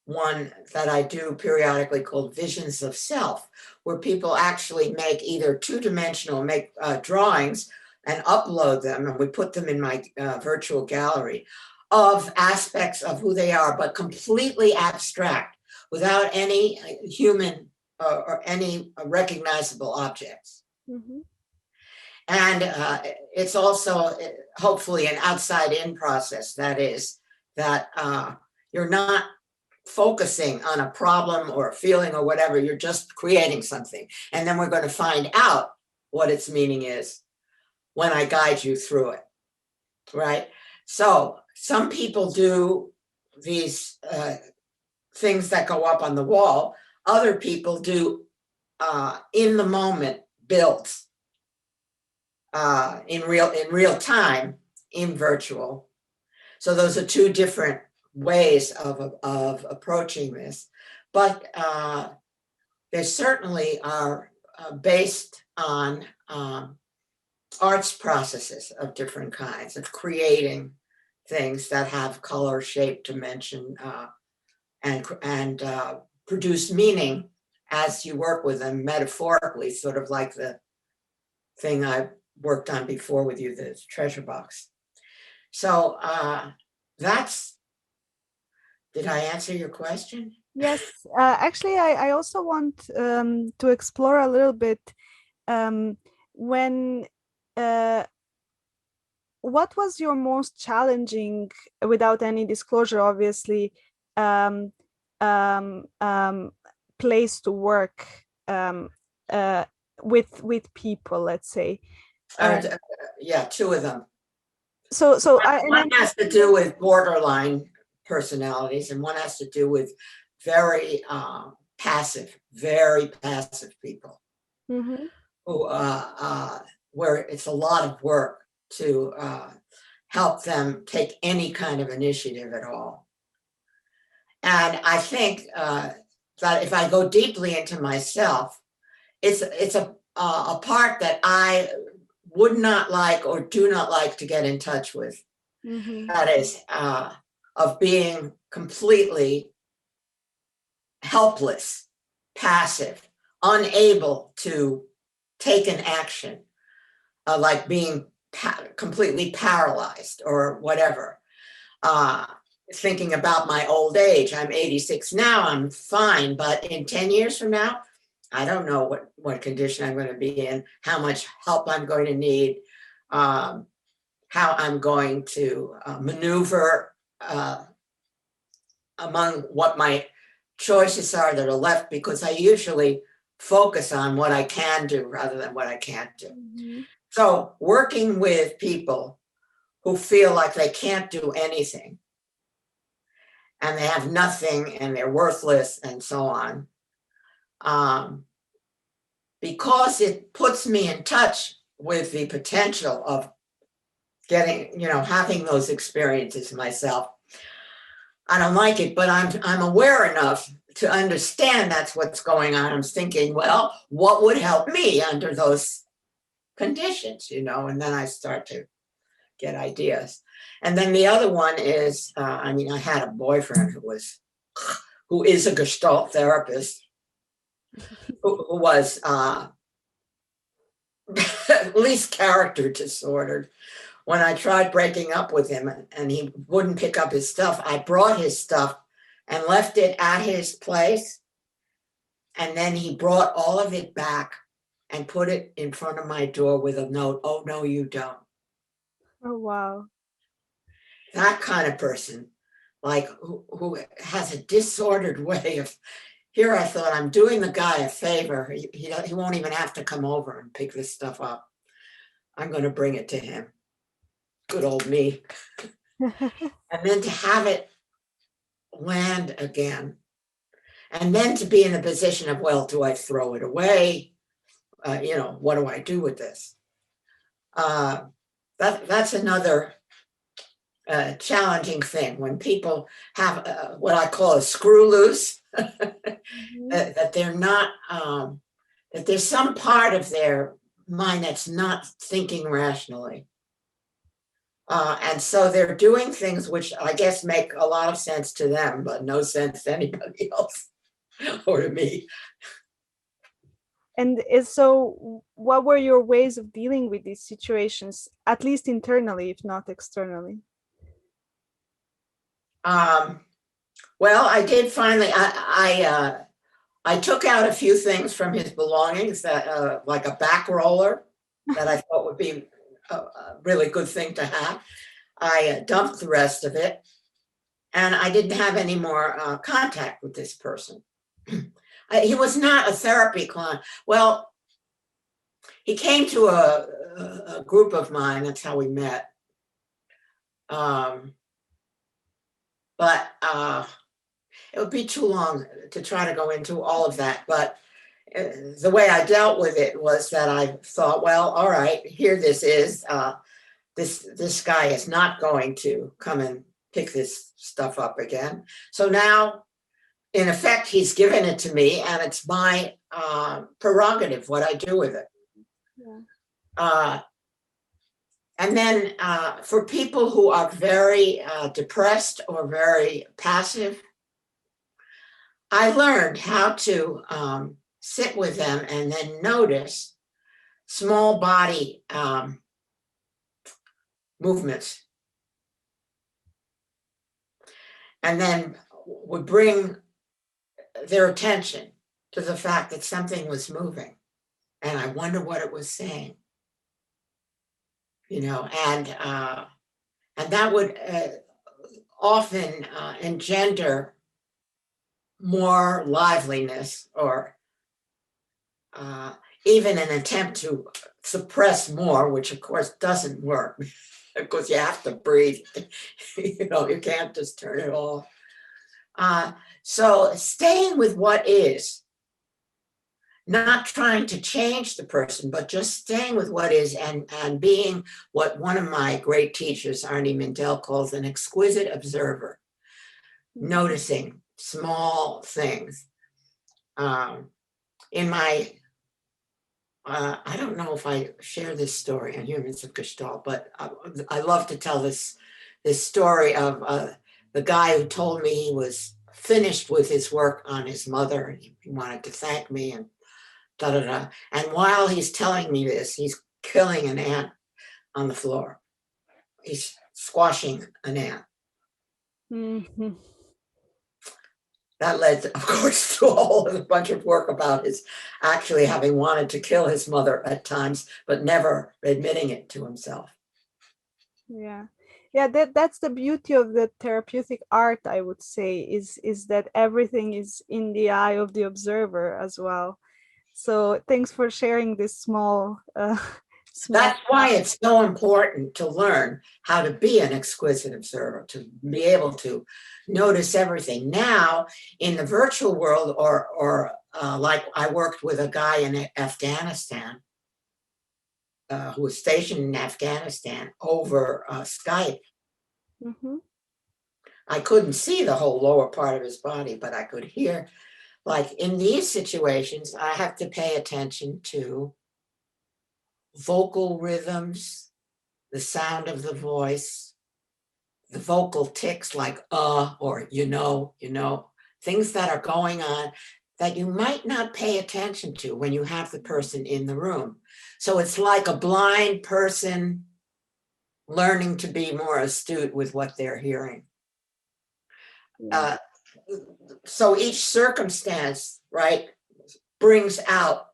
one that I do periodically called Visions of Self, where people actually make either two-dimensional, make drawings and upload them, and we put them in my virtual gallery of aspects of who they are, but completely abstract, without any human or any recognizable objects. Mm-hmm. And it's also hopefully an outside-in process. That is, that you're not focusing on a problem or a feeling or whatever, you're just creating something. And then we're going to find out what its meaning is when I guide you through it, right? So some people do these things that go up on the wall. Other people do in the moment builds in real time in virtual. So those are two different ways of approaching this, but they certainly are based on arts processes of different kinds of creating things that have color, shape, dimension, and produce meaning as you work with them metaphorically, sort of like the thing I worked on before with you, the treasure box. So did I answer your question? Yes, actually, I also want to explore a little bit when what was your most challenging, without any disclosure, obviously, place to work with people, let's say? Yeah, two of them. So one has to do with borderline personalities, and one has to do with very passive people, mm-hmm. who where it's a lot of work to help them take any kind of initiative at all. And I think that if I go deeply into myself, it's a part that I would not like or do not like to get in touch with. Mm-hmm. That is of being completely helpless, passive, unable to take an action, like being completely paralyzed or whatever. Thinking about my old age, I'm 86 now, I'm fine, but in 10 years from now, I don't know what condition I'm going to be in, how much help I'm going to need, how I'm going to maneuver among what my choices are that are left, because I usually focus on what I can do rather than what I can't do. Mm-hmm. So working with people who feel like they can't do anything and they have nothing and they're worthless and so on, because it puts me in touch with the potential of getting, having those experiences myself. I don't like it, but I'm aware enough to understand that's what's going on. I'm thinking, well, what would help me under those conditions, and then I start to get ideas. And then the other one is, I had a boyfriend who is a Gestalt therapist, who was at least character disordered. When I tried breaking up with him and he wouldn't pick up his stuff, I brought his stuff and left it at his place. And then he brought all of it back and put it in front of my door with a note, "Oh, no, you don't." Oh, wow. That kind of person, like who has a disordered way of, here I thought, I'm doing the guy a favor. He won't even have to come over and pick this stuff up. I'm going to bring it to him. Good old me. And then to have it land again. And then to be in the position of, well, do I throw it away? What do I do with this? That's another challenging thing when people have what I call a screw loose, that they're not, that there's some part of their mind that's not thinking rationally. And so they're doing things which I guess make a lot of sense to them, but no sense to anybody else or to me. And so what were your ways of dealing with these situations, at least internally, if not externally? Well, I did finally, I took out a few things from his belongings, that like a back roller that I thought would be a really good thing to have. I dumped the rest of it, and I didn't have any more contact with this person. He was not a therapy client. Well, he came to a group of mine. That's how we met. But it would be too long to try to go into all of that. But the way I dealt with it was that I thought, well, all right, here this is. This guy is not going to come and pick this stuff up again. So now, in effect, he's given it to me, and it's my prerogative what I do with it. Yeah. And then for people who are very depressed or very passive, I learned how to sit with them and then notice small body movements. And then would bring their attention to the fact that something was moving. And I wonder what it was saying. And that would often engender more liveliness, or even an attempt to suppress more, which of course doesn't work, because you have to breathe. You can't just turn it off. So staying with what is, not trying to change the person, but just staying with what is, and being what one of my great teachers, Arnie Mindell, calls an exquisite observer, noticing small things. In my, I don't know if I share this story on Humans of Gestalt, but I love to tell this story of the guy who told me he was finished with his work on his mother, and he wanted to thank me, and da-da-da. And while he's telling me this, he's killing an ant on the floor. He's squashing an ant. Mm-hmm. that led, of course, to a whole bunch of work about his actually having wanted to kill his mother at times, but never admitting it to himself. Yeah. Yeah, that's the beauty of the therapeutic art, I would say, is that everything is in the eye of the observer as well. So thanks for sharing this small That's why it's so important to learn how to be an exquisite observer, to be able to notice everything. Now, in the virtual world, or like I worked with a guy in Afghanistan who was stationed in Afghanistan over Skype. Mm-hmm. I couldn't see the whole lower part of his body, but I could hear. Like in these situations, I have to pay attention to vocal rhythms, the sound of the voice, the vocal tics like or you know, things that are going on that you might not pay attention to when you have the person in the room. So it's like a blind person learning to be more astute with what they're hearing. So each circumstance, right, brings out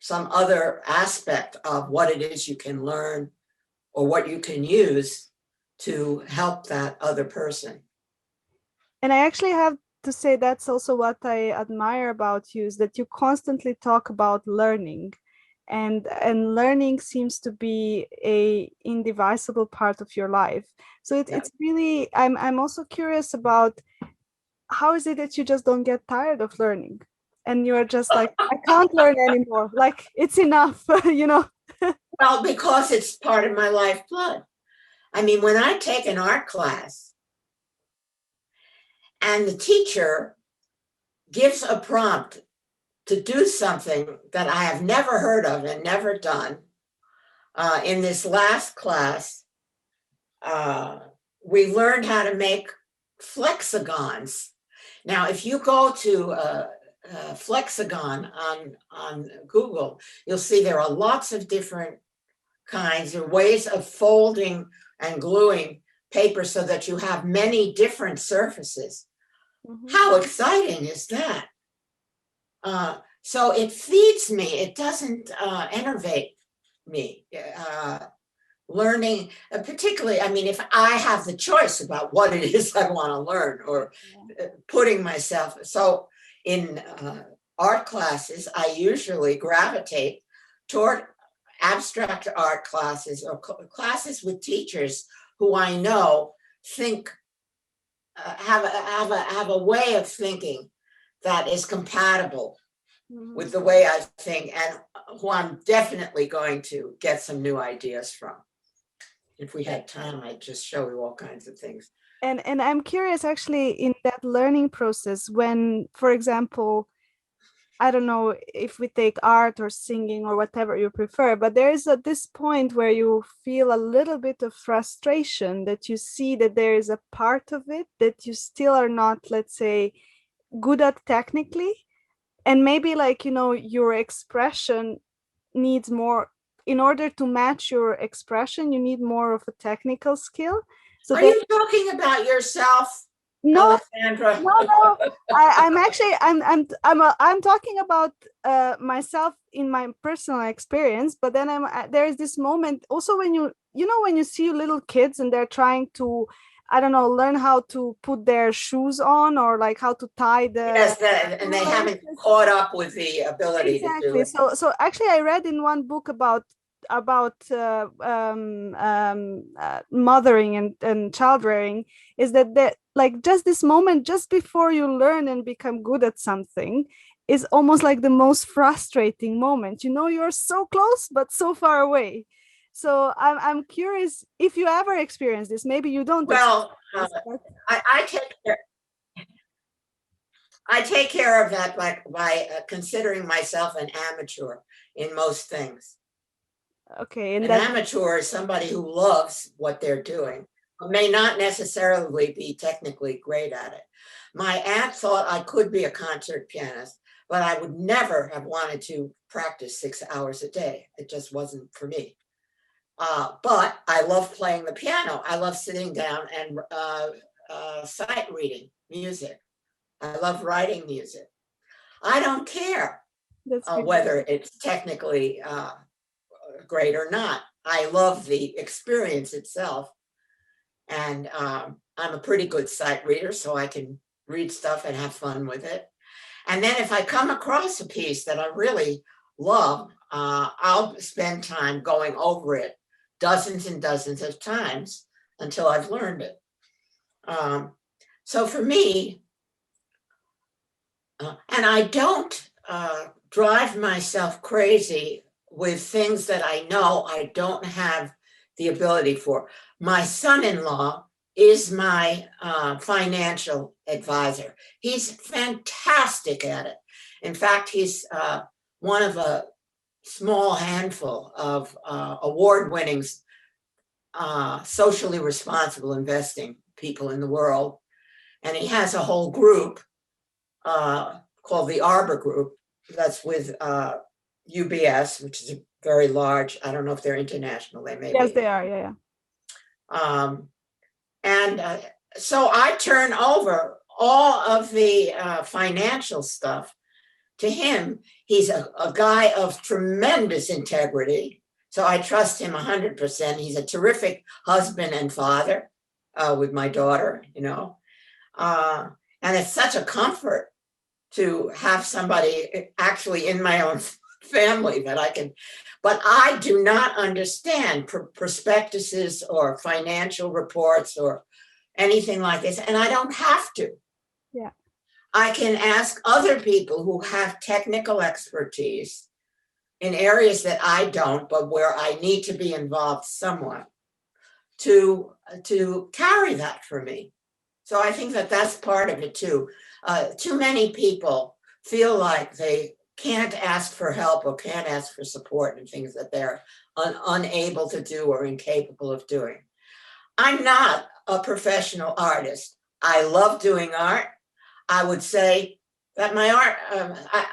some other aspect of what it is you can learn or what you can use to help that other person. And I actually have to say that's also what I admire about you, is that you constantly talk about learning, and learning seems to be a indivisible part of your life. So it's really, I'm also curious about how is it that you just don't get tired of learning, and you're just like, I can't learn anymore, like it's enough, you know? Well, because it's part of my lifeblood. I mean, when I take an art class and the teacher gives a prompt to do something that I have never heard of and never done, in this last class, we learned how to make flexagons. Now, if you go to Flexagon on Google, you'll see there are lots of different kinds of ways of folding and gluing paper so that you have many different surfaces. Mm-hmm. How exciting is that? So it feeds me. It doesn't enervate me. Learning, particularly, I mean, if I have the choice about what it is I want to learn, or putting myself, so in art classes, I usually gravitate toward abstract art classes or classes with teachers who I know think, have a way of thinking that is compatible with the way I think, and who I'm definitely going to get some new ideas from. If we had time, I'd just show you all kinds of things. And I'm curious, actually, in that learning process, when, for example, I don't know if we take art or singing or whatever you prefer, but there is at this point where you feel a little bit of frustration, that you see that there is a part of it that you still are not, let's say, good at technically. And maybe, like, you know, your expression needs more. In order to match your expression, you need more of a technical skill. So are you talking about yourself? No, Aleksandra? no. I'm talking about myself in my personal experience. But then there is this moment also when you know, when you see little kids and they're trying to, I don't know, learn how to put their shoes on, or like how to tie the, yes, and they haven't caught up with the ability to do it. So actually, I read in one book about mothering and child rearing, is that like just this moment just before you learn and become good at something is almost like the most frustrating moment. You know, you're so close but so far away. So I'm curious if you ever experience this. Maybe you don't. Well, I take care of that by considering myself an amateur in most things. Okay, and an amateur is somebody who loves what they're doing, but may not necessarily be technically great at it. My aunt thought I could be a concert pianist, but I would never have wanted to practice 6 hours a day. It just wasn't for me. But I love playing the piano. I love sitting down and sight reading music. I love writing music. I don't care That's whether it's technically great or not. I love the experience itself. And I'm a pretty good sight reader, so I can read stuff and have fun with it. And then if I come across a piece that I really love, I'll spend time going over it dozens and dozens of times until I've learned it. So for me, and I don't drive myself crazy with things that I know I don't have the ability for. My son-in-law is my financial advisor. He's fantastic at it. In fact, he's one of a small handful of award-winning socially responsible investing people in the world. And he has a whole group called the Arbor Group that's with UBS, which is a very large, I don't know if they're international, they may be. Yes, they are, yeah. And so I turn over all of the financial stuff to him. He's a guy of tremendous integrity, so I trust him 100%. He's a terrific husband and father with my daughter, you know. And it's such a comfort to have somebody actually in my own family that I can, but I do not understand prospectuses or financial reports or anything like this, and I don't have to. Yeah. I can ask other people who have technical expertise in areas that I don't, but where I need to be involved somewhat to carry that for me. So I think that that's part of it too. Too many people feel like they can't ask for help or can't ask for support and things that they're unable to do or incapable of doing. I'm not a professional artist. I love doing art. I would say that my art,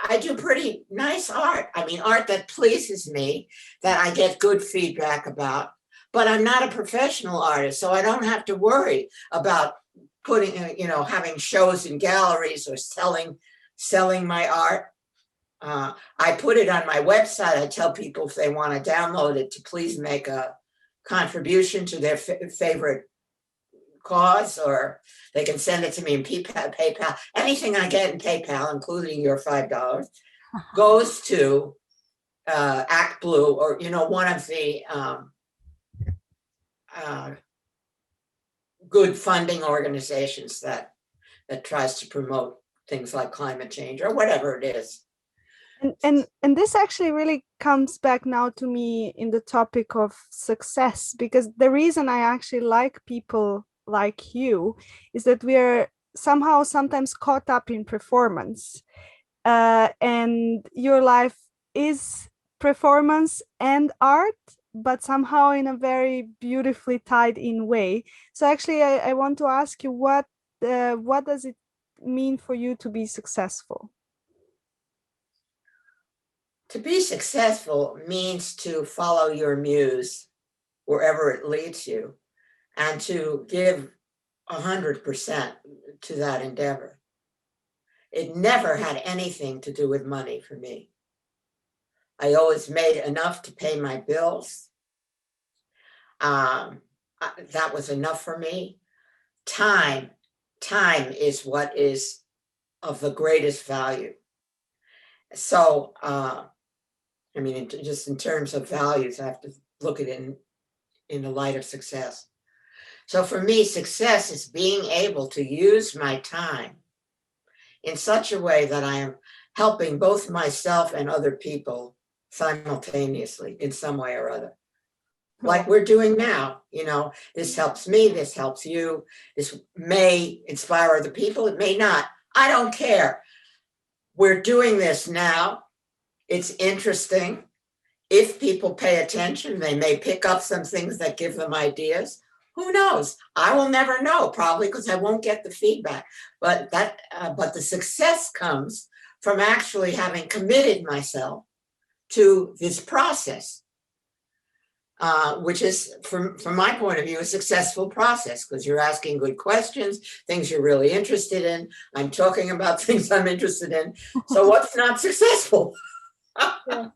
I do pretty nice art. I mean, art that pleases me, that I get good feedback about, but I'm not a professional artist, so I don't have to worry about putting, having shows in galleries or selling my art. I put it on my website. I tell people if they want to download it to please make a contribution to their favorite cause, or they can send it to me in PayPal. Anything I get in PayPal, including your $5, goes to Act Blue, or one of the good funding organizations that tries to promote things like climate change or whatever it is. And this actually really comes back now to me in the topic of success, because the reason I actually like people like you is that we are somehow sometimes caught up in performance, and your life is performance and art, but somehow in a very beautifully tied in way. So actually I want to ask you, what does it mean for you to be successful? To be successful means to follow your muse wherever it leads you, and to give 100% to that endeavor. It never had anything to do with money for me. I always made enough to pay my bills. That was enough for me. Time is what is of the greatest value. So, just in terms of values, I have to look at it in the light of success. So for me, success is being able to use my time in such a way that I am helping both myself and other people simultaneously in some way or other. Like we're doing now, this helps me, this helps you, this may inspire other people, it may not. I don't care. We're doing this now. It's interesting. If people pay attention, they may pick up some things that give them ideas. Who knows? I will never know, probably because I won't get the feedback. But the success comes from actually having committed myself to this process. which is, from my point of view, a successful process because you're asking good questions, things you're really interested in. I'm talking about things I'm interested in. So what's not successful? Yeah.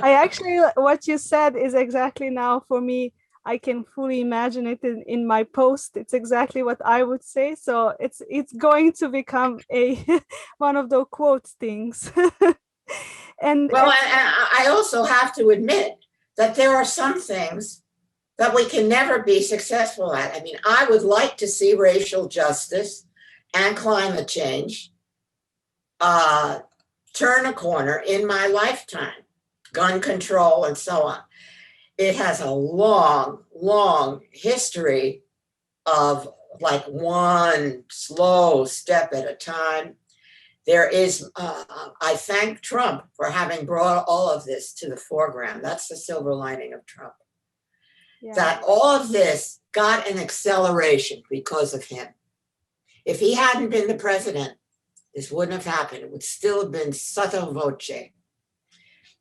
I actually, what you said is exactly now for me. I can fully imagine it in my post. It's exactly what I would say. So it's going to become a one of those quotes things. Well, I also have to admit that there are some things that we can never be successful at. I mean, I would like to see racial justice and climate change turn a corner in my lifetime, gun control and so on. It has a long, long history of like one slow step at a time. There is, I thank Trump for having brought all of this to the foreground. That's the silver lining of Trump. Yeah. That all of this got an acceleration because of him. If he hadn't been the president, this wouldn't have happened. It would still have been sotto voce.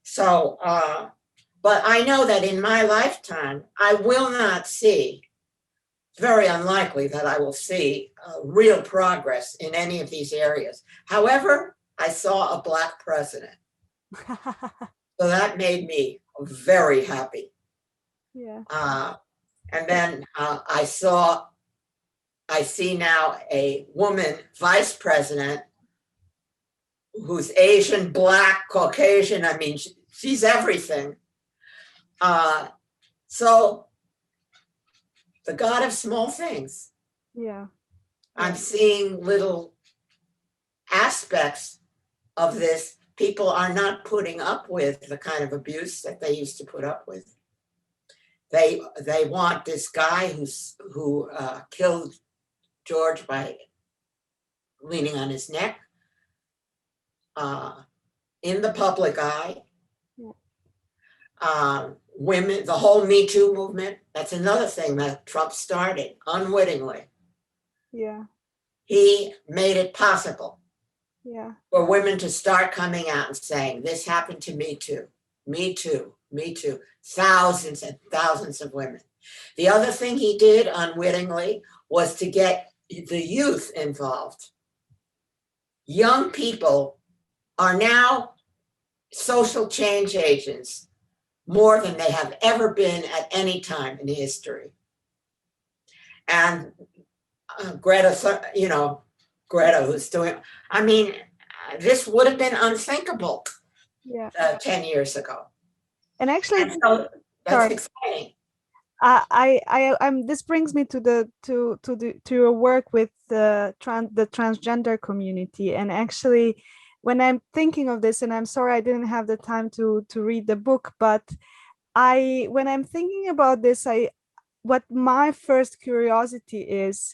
So, but I know that in my lifetime, I will not see, it's very unlikely that I will see real progress in any of these areas. However, I saw a Black president. So that made me very happy. Yeah. And then I see now a woman vice president who's Asian, Black, Caucasian. I mean, she's everything. So the God of small things. Yeah. I'm seeing little aspects of this. People are not putting up with the kind of abuse that they used to put up with. They want this guy who killed George by leaning on his neck in the public eye. Women, the whole Me Too movement, that's another thing that Trump started unwittingly. Yeah. He made it possible for women to start coming out and saying, this happened to me too, me too, me too. Thousands and thousands of women. The other thing he did unwittingly was to get the youth involved. Young people are now social change agents more than they have ever been at any time in history. And Greta, Greta who's doing, I mean, this would have been unthinkable 10 years ago. And actually, so that's exciting. This brings me to your work with the transgender community. And actually, when I'm thinking of this, and I'm sorry I didn't have the time to read the book, but when I'm thinking about this, what my first curiosity is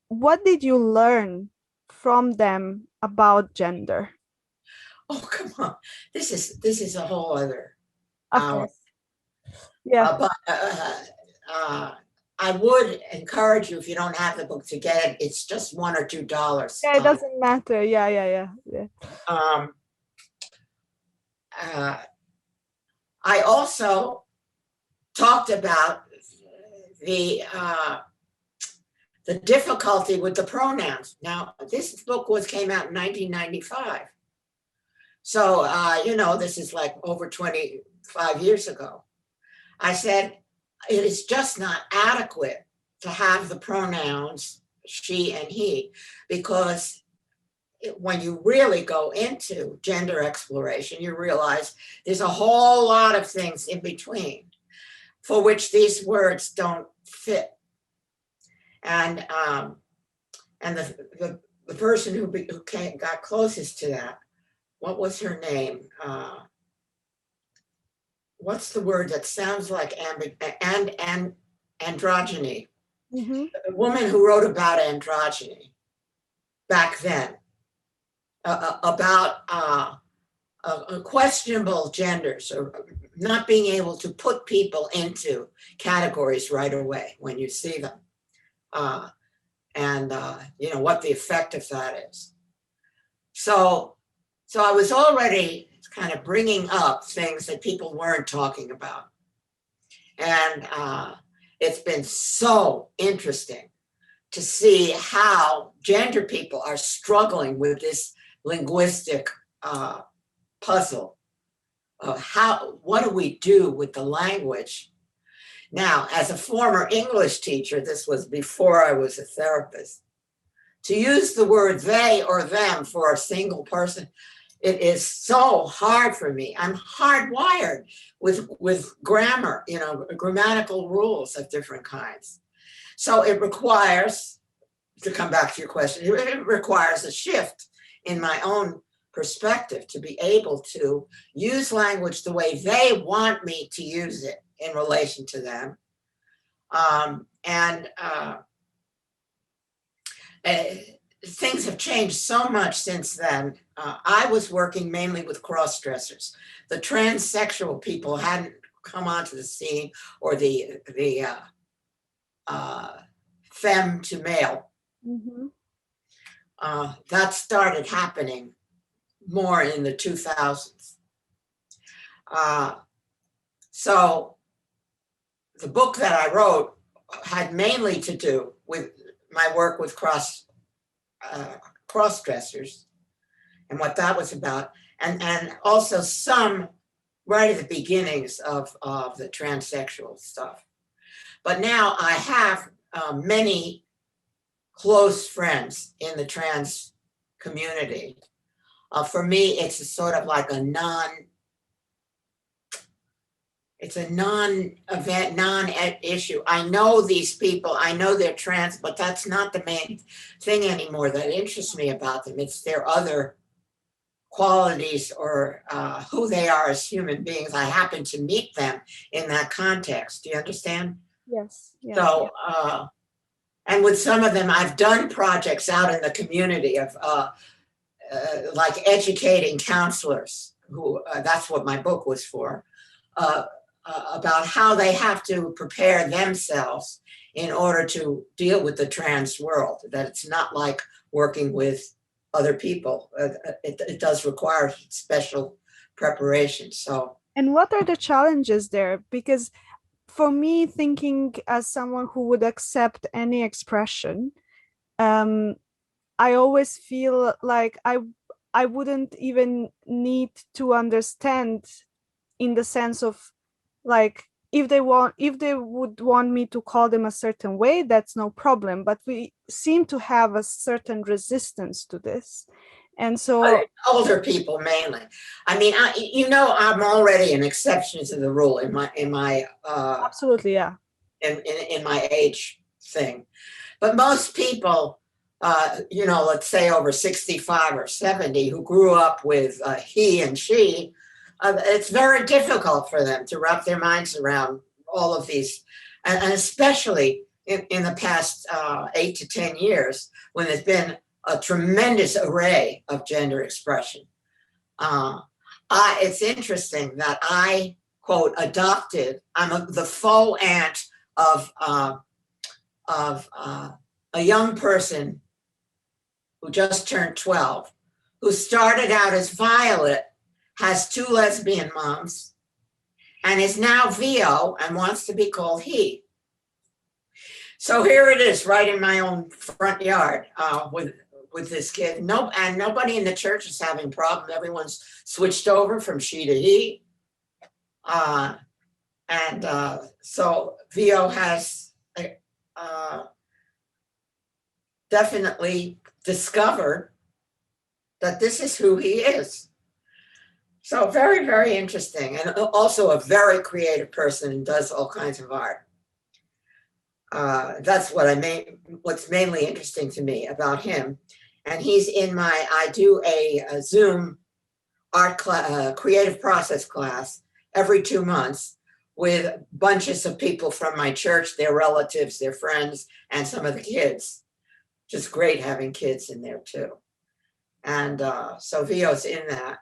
what did you learn from them about gender? Oh, come on. This is a whole other hour. Yeah. But I would encourage you, if you don't have the book, to get it. It's just $1 or $2. Yeah, it doesn't matter. Yeah. I also talked about the difficulty with the pronouns. Now, this book came out in 1995. So, this is like over 25 years ago. I said, it is just not adequate to have the pronouns she and he, because when you really go into gender exploration, you realize there's a whole lot of things in between for which these words don't fit. And the person who got closest to that, what was her name? What's the word that sounds like androgyny? Mm-hmm. The woman who wrote about androgyny back then, about questionable genders, or not being able to put people into categories right away when you see them, and what the effect of that is. So I was already kind of bringing up things that people weren't talking about. And it's been so interesting to see how gender people are struggling with this linguistic puzzle of what do we do with the language? Now, as a former English teacher, this was before I was a therapist, to use the word they or them for a single person, it is so hard for me. I'm hardwired with grammar, grammatical rules of different kinds. So it requires, to come back to your question, it requires a shift in my own perspective to be able to use language the way they want me to use it in relation to them. Things have changed so much since then. I was working mainly with cross-dressers. The transsexual people hadn't come onto the scene, or the femme to male. Mm-hmm. That started happening more in the 2000s. So the book that I wrote had mainly to do with my work with cross-dressers and what that was about, and also some right at the beginnings of the transsexual stuff. But now I have many close friends in the trans community. For me, it's a sort of like a non-event, non-issue. I know these people, I know they're trans, but that's not the main thing anymore that interests me about them. It's their other qualities, or who they are as human beings. I happen to meet them in that context. Do you understand? Yes. Yes. So, and with some of them, I've done projects out in the community of like educating counselors, who that's what my book was for, about how they have to prepare themselves in order to deal with the trans world, that it's not like working with other people. It does require special preparation. So. And what are the challenges there? Because for me, thinking as someone who would accept any expression, I always feel like I wouldn't even need to understand, in the sense of, like, if they would want me to call them a certain way, that's no problem. But we seem to have a certain resistance to this. And so Older people mainly. I mean, I'm already an exception to the rule in my absolutely, yeah. In my age thing. But most people, let's say over 65 or 70, who grew up with he and she, it's very difficult for them to wrap their minds around all of these, and especially in the past 8 to 10 years, when there's been a tremendous array of gender expression. It's interesting that I, quote, adopted, I'm the faux aunt of a young person who just turned 12, who started out as Violet, has 2 lesbian moms, and is now VO and wants to be called he. So here it is, right in my own front yard, with this kid. And nobody in the church is having a problem. Everyone's switched over from she to he. So VO has definitely discovered that this is who he is. So very, very interesting, and also a very creative person, and does all kinds of art. That's what's mainly interesting to me about him. And he's I do a Zoom art class, creative process class every 2 months with bunches of people from my church, their relatives, their friends, and some of the kids. Just great having kids in there too. And so Vio's in that.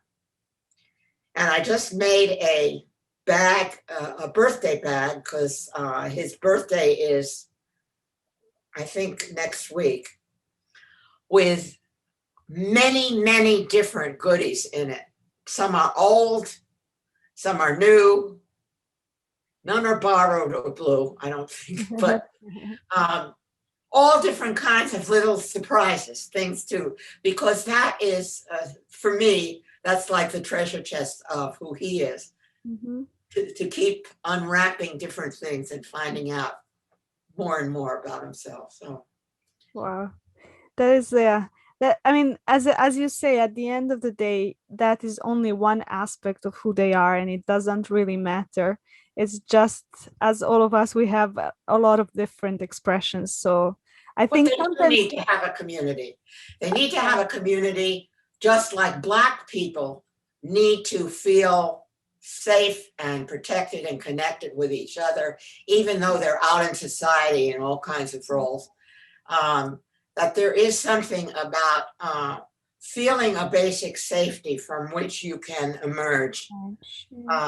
And I just made a bag, a birthday bag, because his birthday is, I think, next week, with many, many different goodies in it. Some are old, some are new. None are borrowed or blue, I don't think, but all different kinds of little surprises, things too, because that is, for me, that's like the treasure chest of who he is, to keep unwrapping different things and finding out more and more about himself. So, wow, that is, yeah. That, I mean, as you say, at the end of the day, that is only one aspect of who they are, and it doesn't really matter. It's just, as all of us, we have a lot of different expressions. So I but think they do sometimes, need to have a community. They need to have a community, just like Black people need to feel safe and protected and connected with each other, even though they're out in society in all kinds of roles. That there is something about feeling a basic safety from which you can emerge.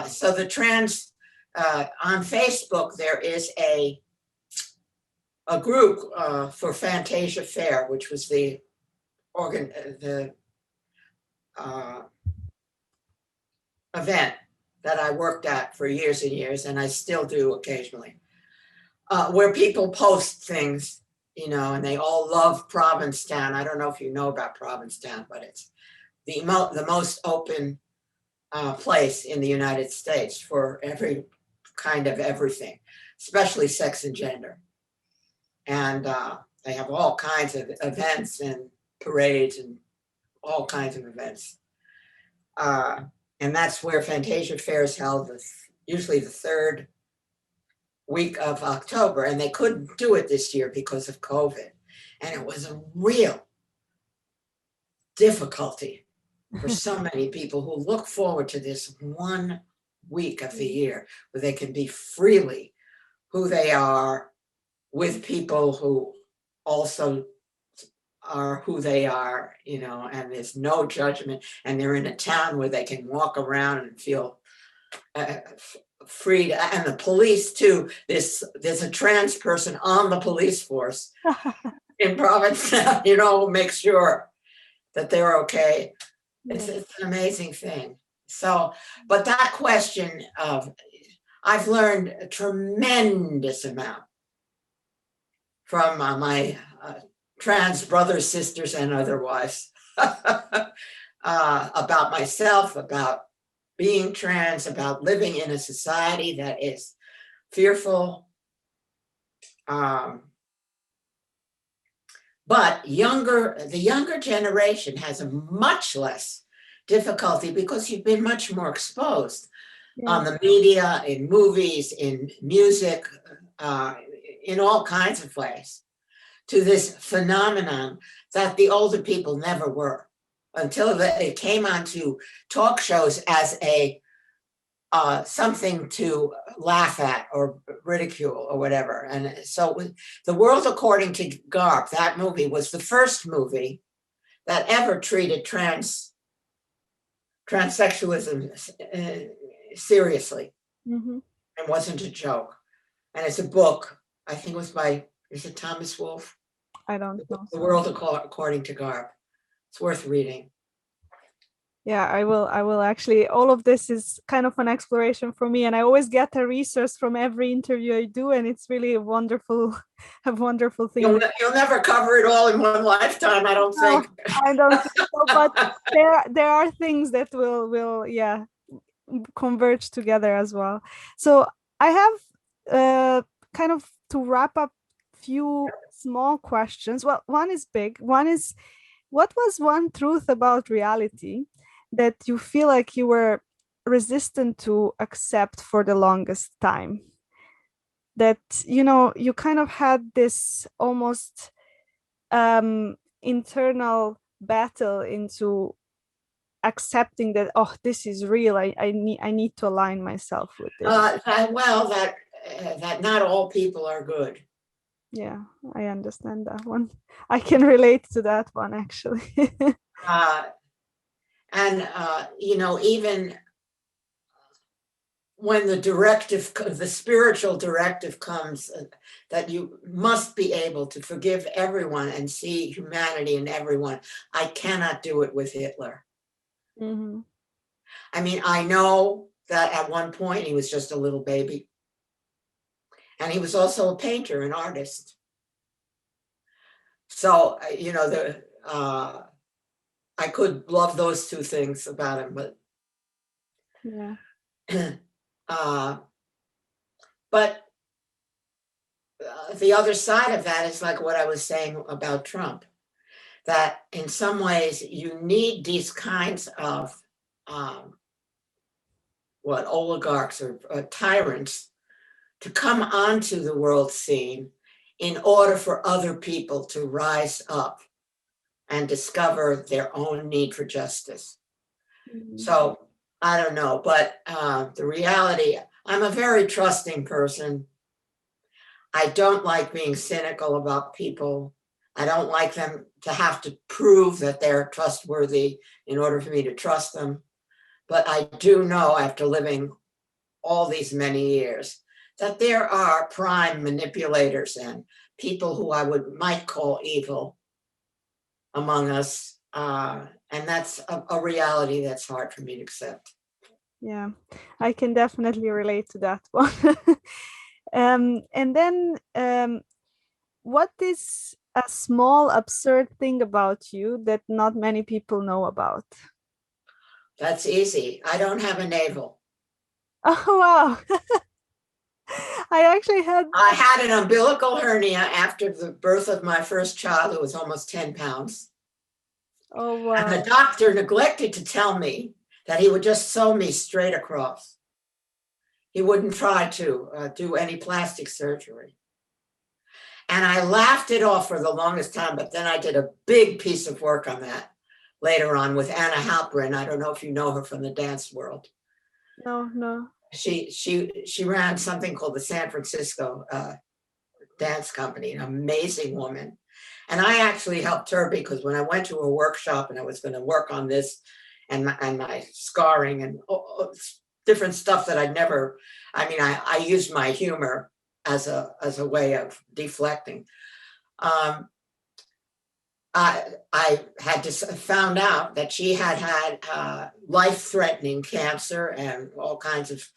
So the trans, on Facebook, there is a group for Fantasia Fair, which was the event that I worked at for years and years, and I still do occasionally, where people post things, you know, and they all love Provincetown. I don't know if you know about Provincetown, but it's the most open place in the United States for every kind of everything, especially sex and gender. And they have all kinds of events and parades and all kinds of events. And that's where Fantasia Fair is held, usually the third week of October. And they couldn't do it this year because of COVID. And it was a real difficulty for so many people who look forward to this 1 week of the year where they can be freely who they are, with people who also are who they are, you know, and there's no judgment, and they're in a town where they can walk around and feel free to, and the police too. There's a trans person on the police force in Provincetown, you know, make sure that they're okay. It's an amazing thing. So, but that question of, I've learned a tremendous amount from my trans brothers, sisters, and otherwise about myself, about being trans, about living in a society that is fearful. But the younger generation has a much less difficulty because you've been much more exposed on the media, in movies, in music, in all kinds of ways, to this phenomenon that the older people never were, until it came onto talk shows as a something to laugh at or ridicule or whatever. And so The World According to Garp, that movie was the first movie that ever treated transsexualism seriously. It wasn't a joke. And it's a book, I think it was by, is it Thomas Wolfe? I don't know. The World According to Garp. It's worth reading. Yeah, I will actually. All of this is kind of an exploration for me, and I always get a resource from every interview I do, and it's really a wonderful thing. You'll never cover it all in one lifetime, I don't think. I don't think so, but there are things that will converge together as well. So I have kind of, to wrap up, few small questions. Well, one is big. One is, what was one truth about reality that you feel like you were resistant to accept for the longest time? That, you know, you kind of had this almost internal battle into accepting that, oh, this is real. I need to align myself with this. That not all people are good. Yeah, I understand that one. I can relate to that one, actually. You know, even when the spiritual directive comes that you must be able to forgive everyone and see humanity in everyone, I cannot do it with Hitler. I mean, I know that at one point he was just a little baby, And he was also a painter, an artist. So, you know, I could love those two things about him, but Yeah. But the other side of that is like what I was saying about Trump, that in some ways you need these kinds of oligarchs or tyrants to come onto the world scene in order for other people to rise up and discover their own need for justice. So I don't know, but the reality, I'm a very trusting person. I don't like being cynical about people. I don't like them to have to prove that they're trustworthy in order for me to trust them. But I do know, after living all these many years, that there are prime manipulators and people who I might call evil among us. And that's a reality that's hard for me to accept. Yeah, I can definitely relate to that one. And then what is a small absurd thing about you that not many people know about? That's easy. I don't have a navel. Oh, wow. I had an umbilical hernia after the birth of my first child, who was almost 10 pounds. Oh, wow. And the doctor neglected to tell me that he would just sew me straight across. He wouldn't try to do any plastic surgery. And I laughed it off for the longest time, but then I did a big piece of work on that later on with Anna Halprin. I don't know if you know her from the dance world. No. She ran something called the San Francisco Dance Company, an amazing woman. And I actually helped her because when I went to a workshop and I was going to work on this and my scarring and different stuff that I used my humor as a way of deflecting. I had found out that she had life-threatening cancer and all kinds of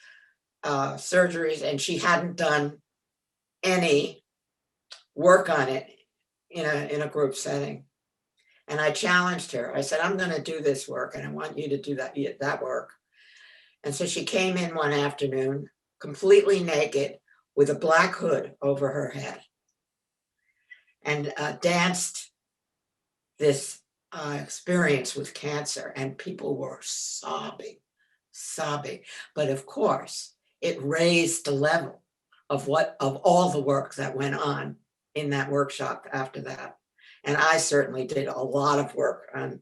surgeries, and she hadn't done any work on it in a group setting. And I challenged her. I said, I'm going to do this work, and I want you to do that work. And so she came in one afternoon, completely naked, with a black hood over her head, and danced this experience with cancer. And people were sobbing. But of course, it raised the level of all the work that went on in that workshop after that. And I certainly did a lot of work on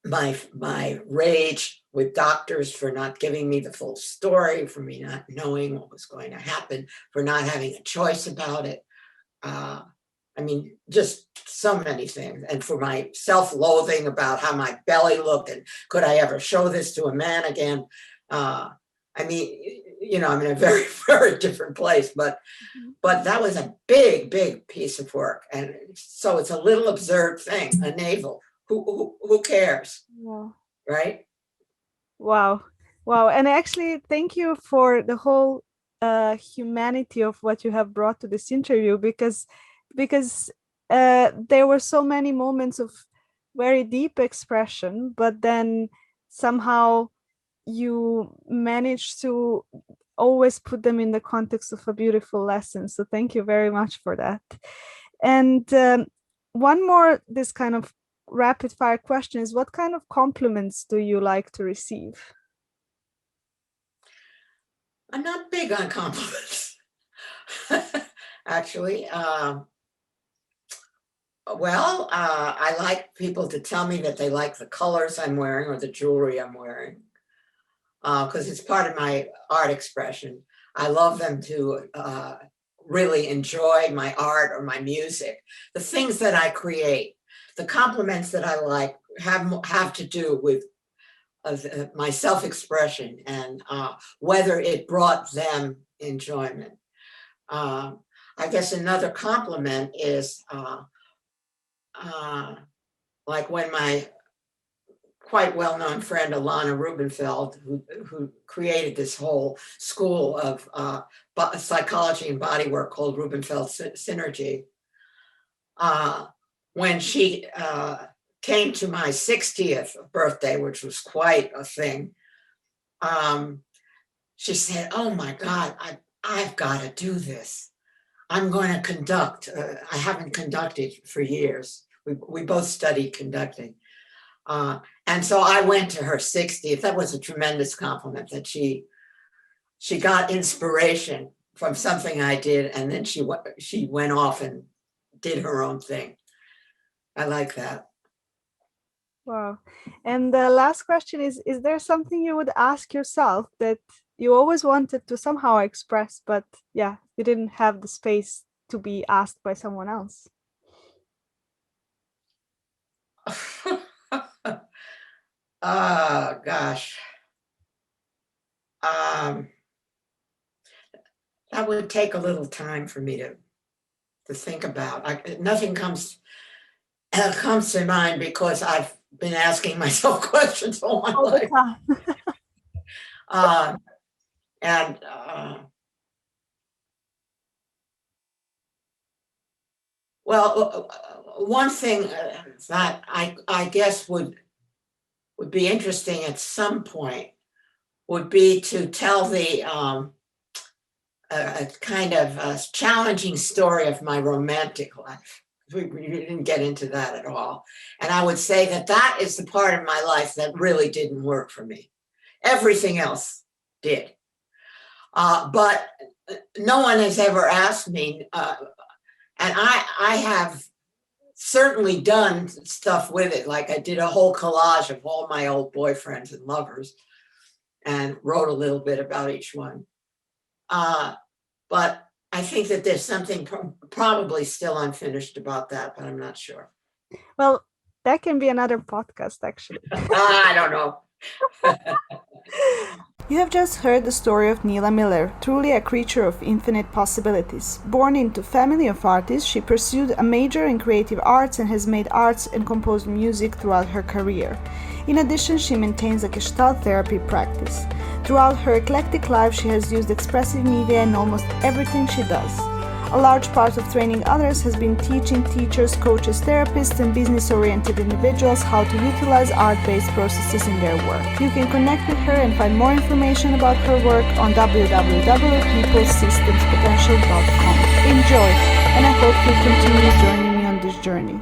my rage with doctors for not giving me the full story, for me not knowing what was going to happen, for not having a choice about it. Just so many things. And for my self-loathing about how my belly looked and could I ever show this to a man again? I'm in a very, very different place, but that was a big, big piece of work. And so it's a little absurd thing, a navel. Who cares? Wow. Right? Wow. And actually, thank you for the whole humanity of what you have brought to this interview, because there were so many moments of very deep expression, but then somehow you managed to always put them in the context of a beautiful lesson. So thank you very much for that. And one more, this kind of rapid fire question is, what kind of compliments do you like to receive? I'm not big on compliments, actually. I like people to tell me that they like the colors I'm wearing or the jewelry I'm wearing, because it's part of my art expression. I love them to really enjoy my art or my music, the things that I create. The compliments that I like have to do with my self-expression and whether it brought them enjoyment. I guess another compliment is like when my quite well-known friend, Alana Rubenfeld, who created this whole school of psychology and body work called Rubenfeld Synergy. When she came to my 60th birthday, which was quite a thing, she said, "Oh my God, I've got to do this. I'm going to conduct." I haven't conducted for years. We both studied conducting. And so I went to her 60th. That was a tremendous compliment, that she got inspiration from something I did, and then she went off and did her own thing. I like that. Wow. And the last question is there something you would ask yourself that you always wanted to somehow express, but yeah, you didn't have the space to be asked by someone else? Gosh. That would take a little time for me to think about. Nothing comes to mind, because I've been asking myself questions all my life. Well, one thing that I guess would be interesting at some point would be to tell the a kind of challenging story of my romantic life. We didn't get into that at all. And I would say that is the part of my life that really didn't work for me. Everything else did. But no one has ever asked me, and I have certainly done stuff with it. Like, I did a whole collage of all my old boyfriends and lovers and wrote a little bit about each one. But I think that there's something probably still unfinished about that, but I'm not sure. Well, that can be another podcast, actually. I don't know. You have just heard the story of Nila Miller, truly a creature of infinite possibilities. Born into a family of artists, she pursued a major in creative arts and has made arts and composed music throughout her career. In addition, she maintains a Gestalt therapy practice. Throughout her eclectic life, she has used expressive media in almost everything she does. A large part of training others has been teaching teachers, coaches, therapists, and business-oriented individuals how to utilize art-based processes in their work. You can connect with her and find more information about her work on www.peoplesystemspotential.com. Enjoy, and I hope you continue joining me on this journey.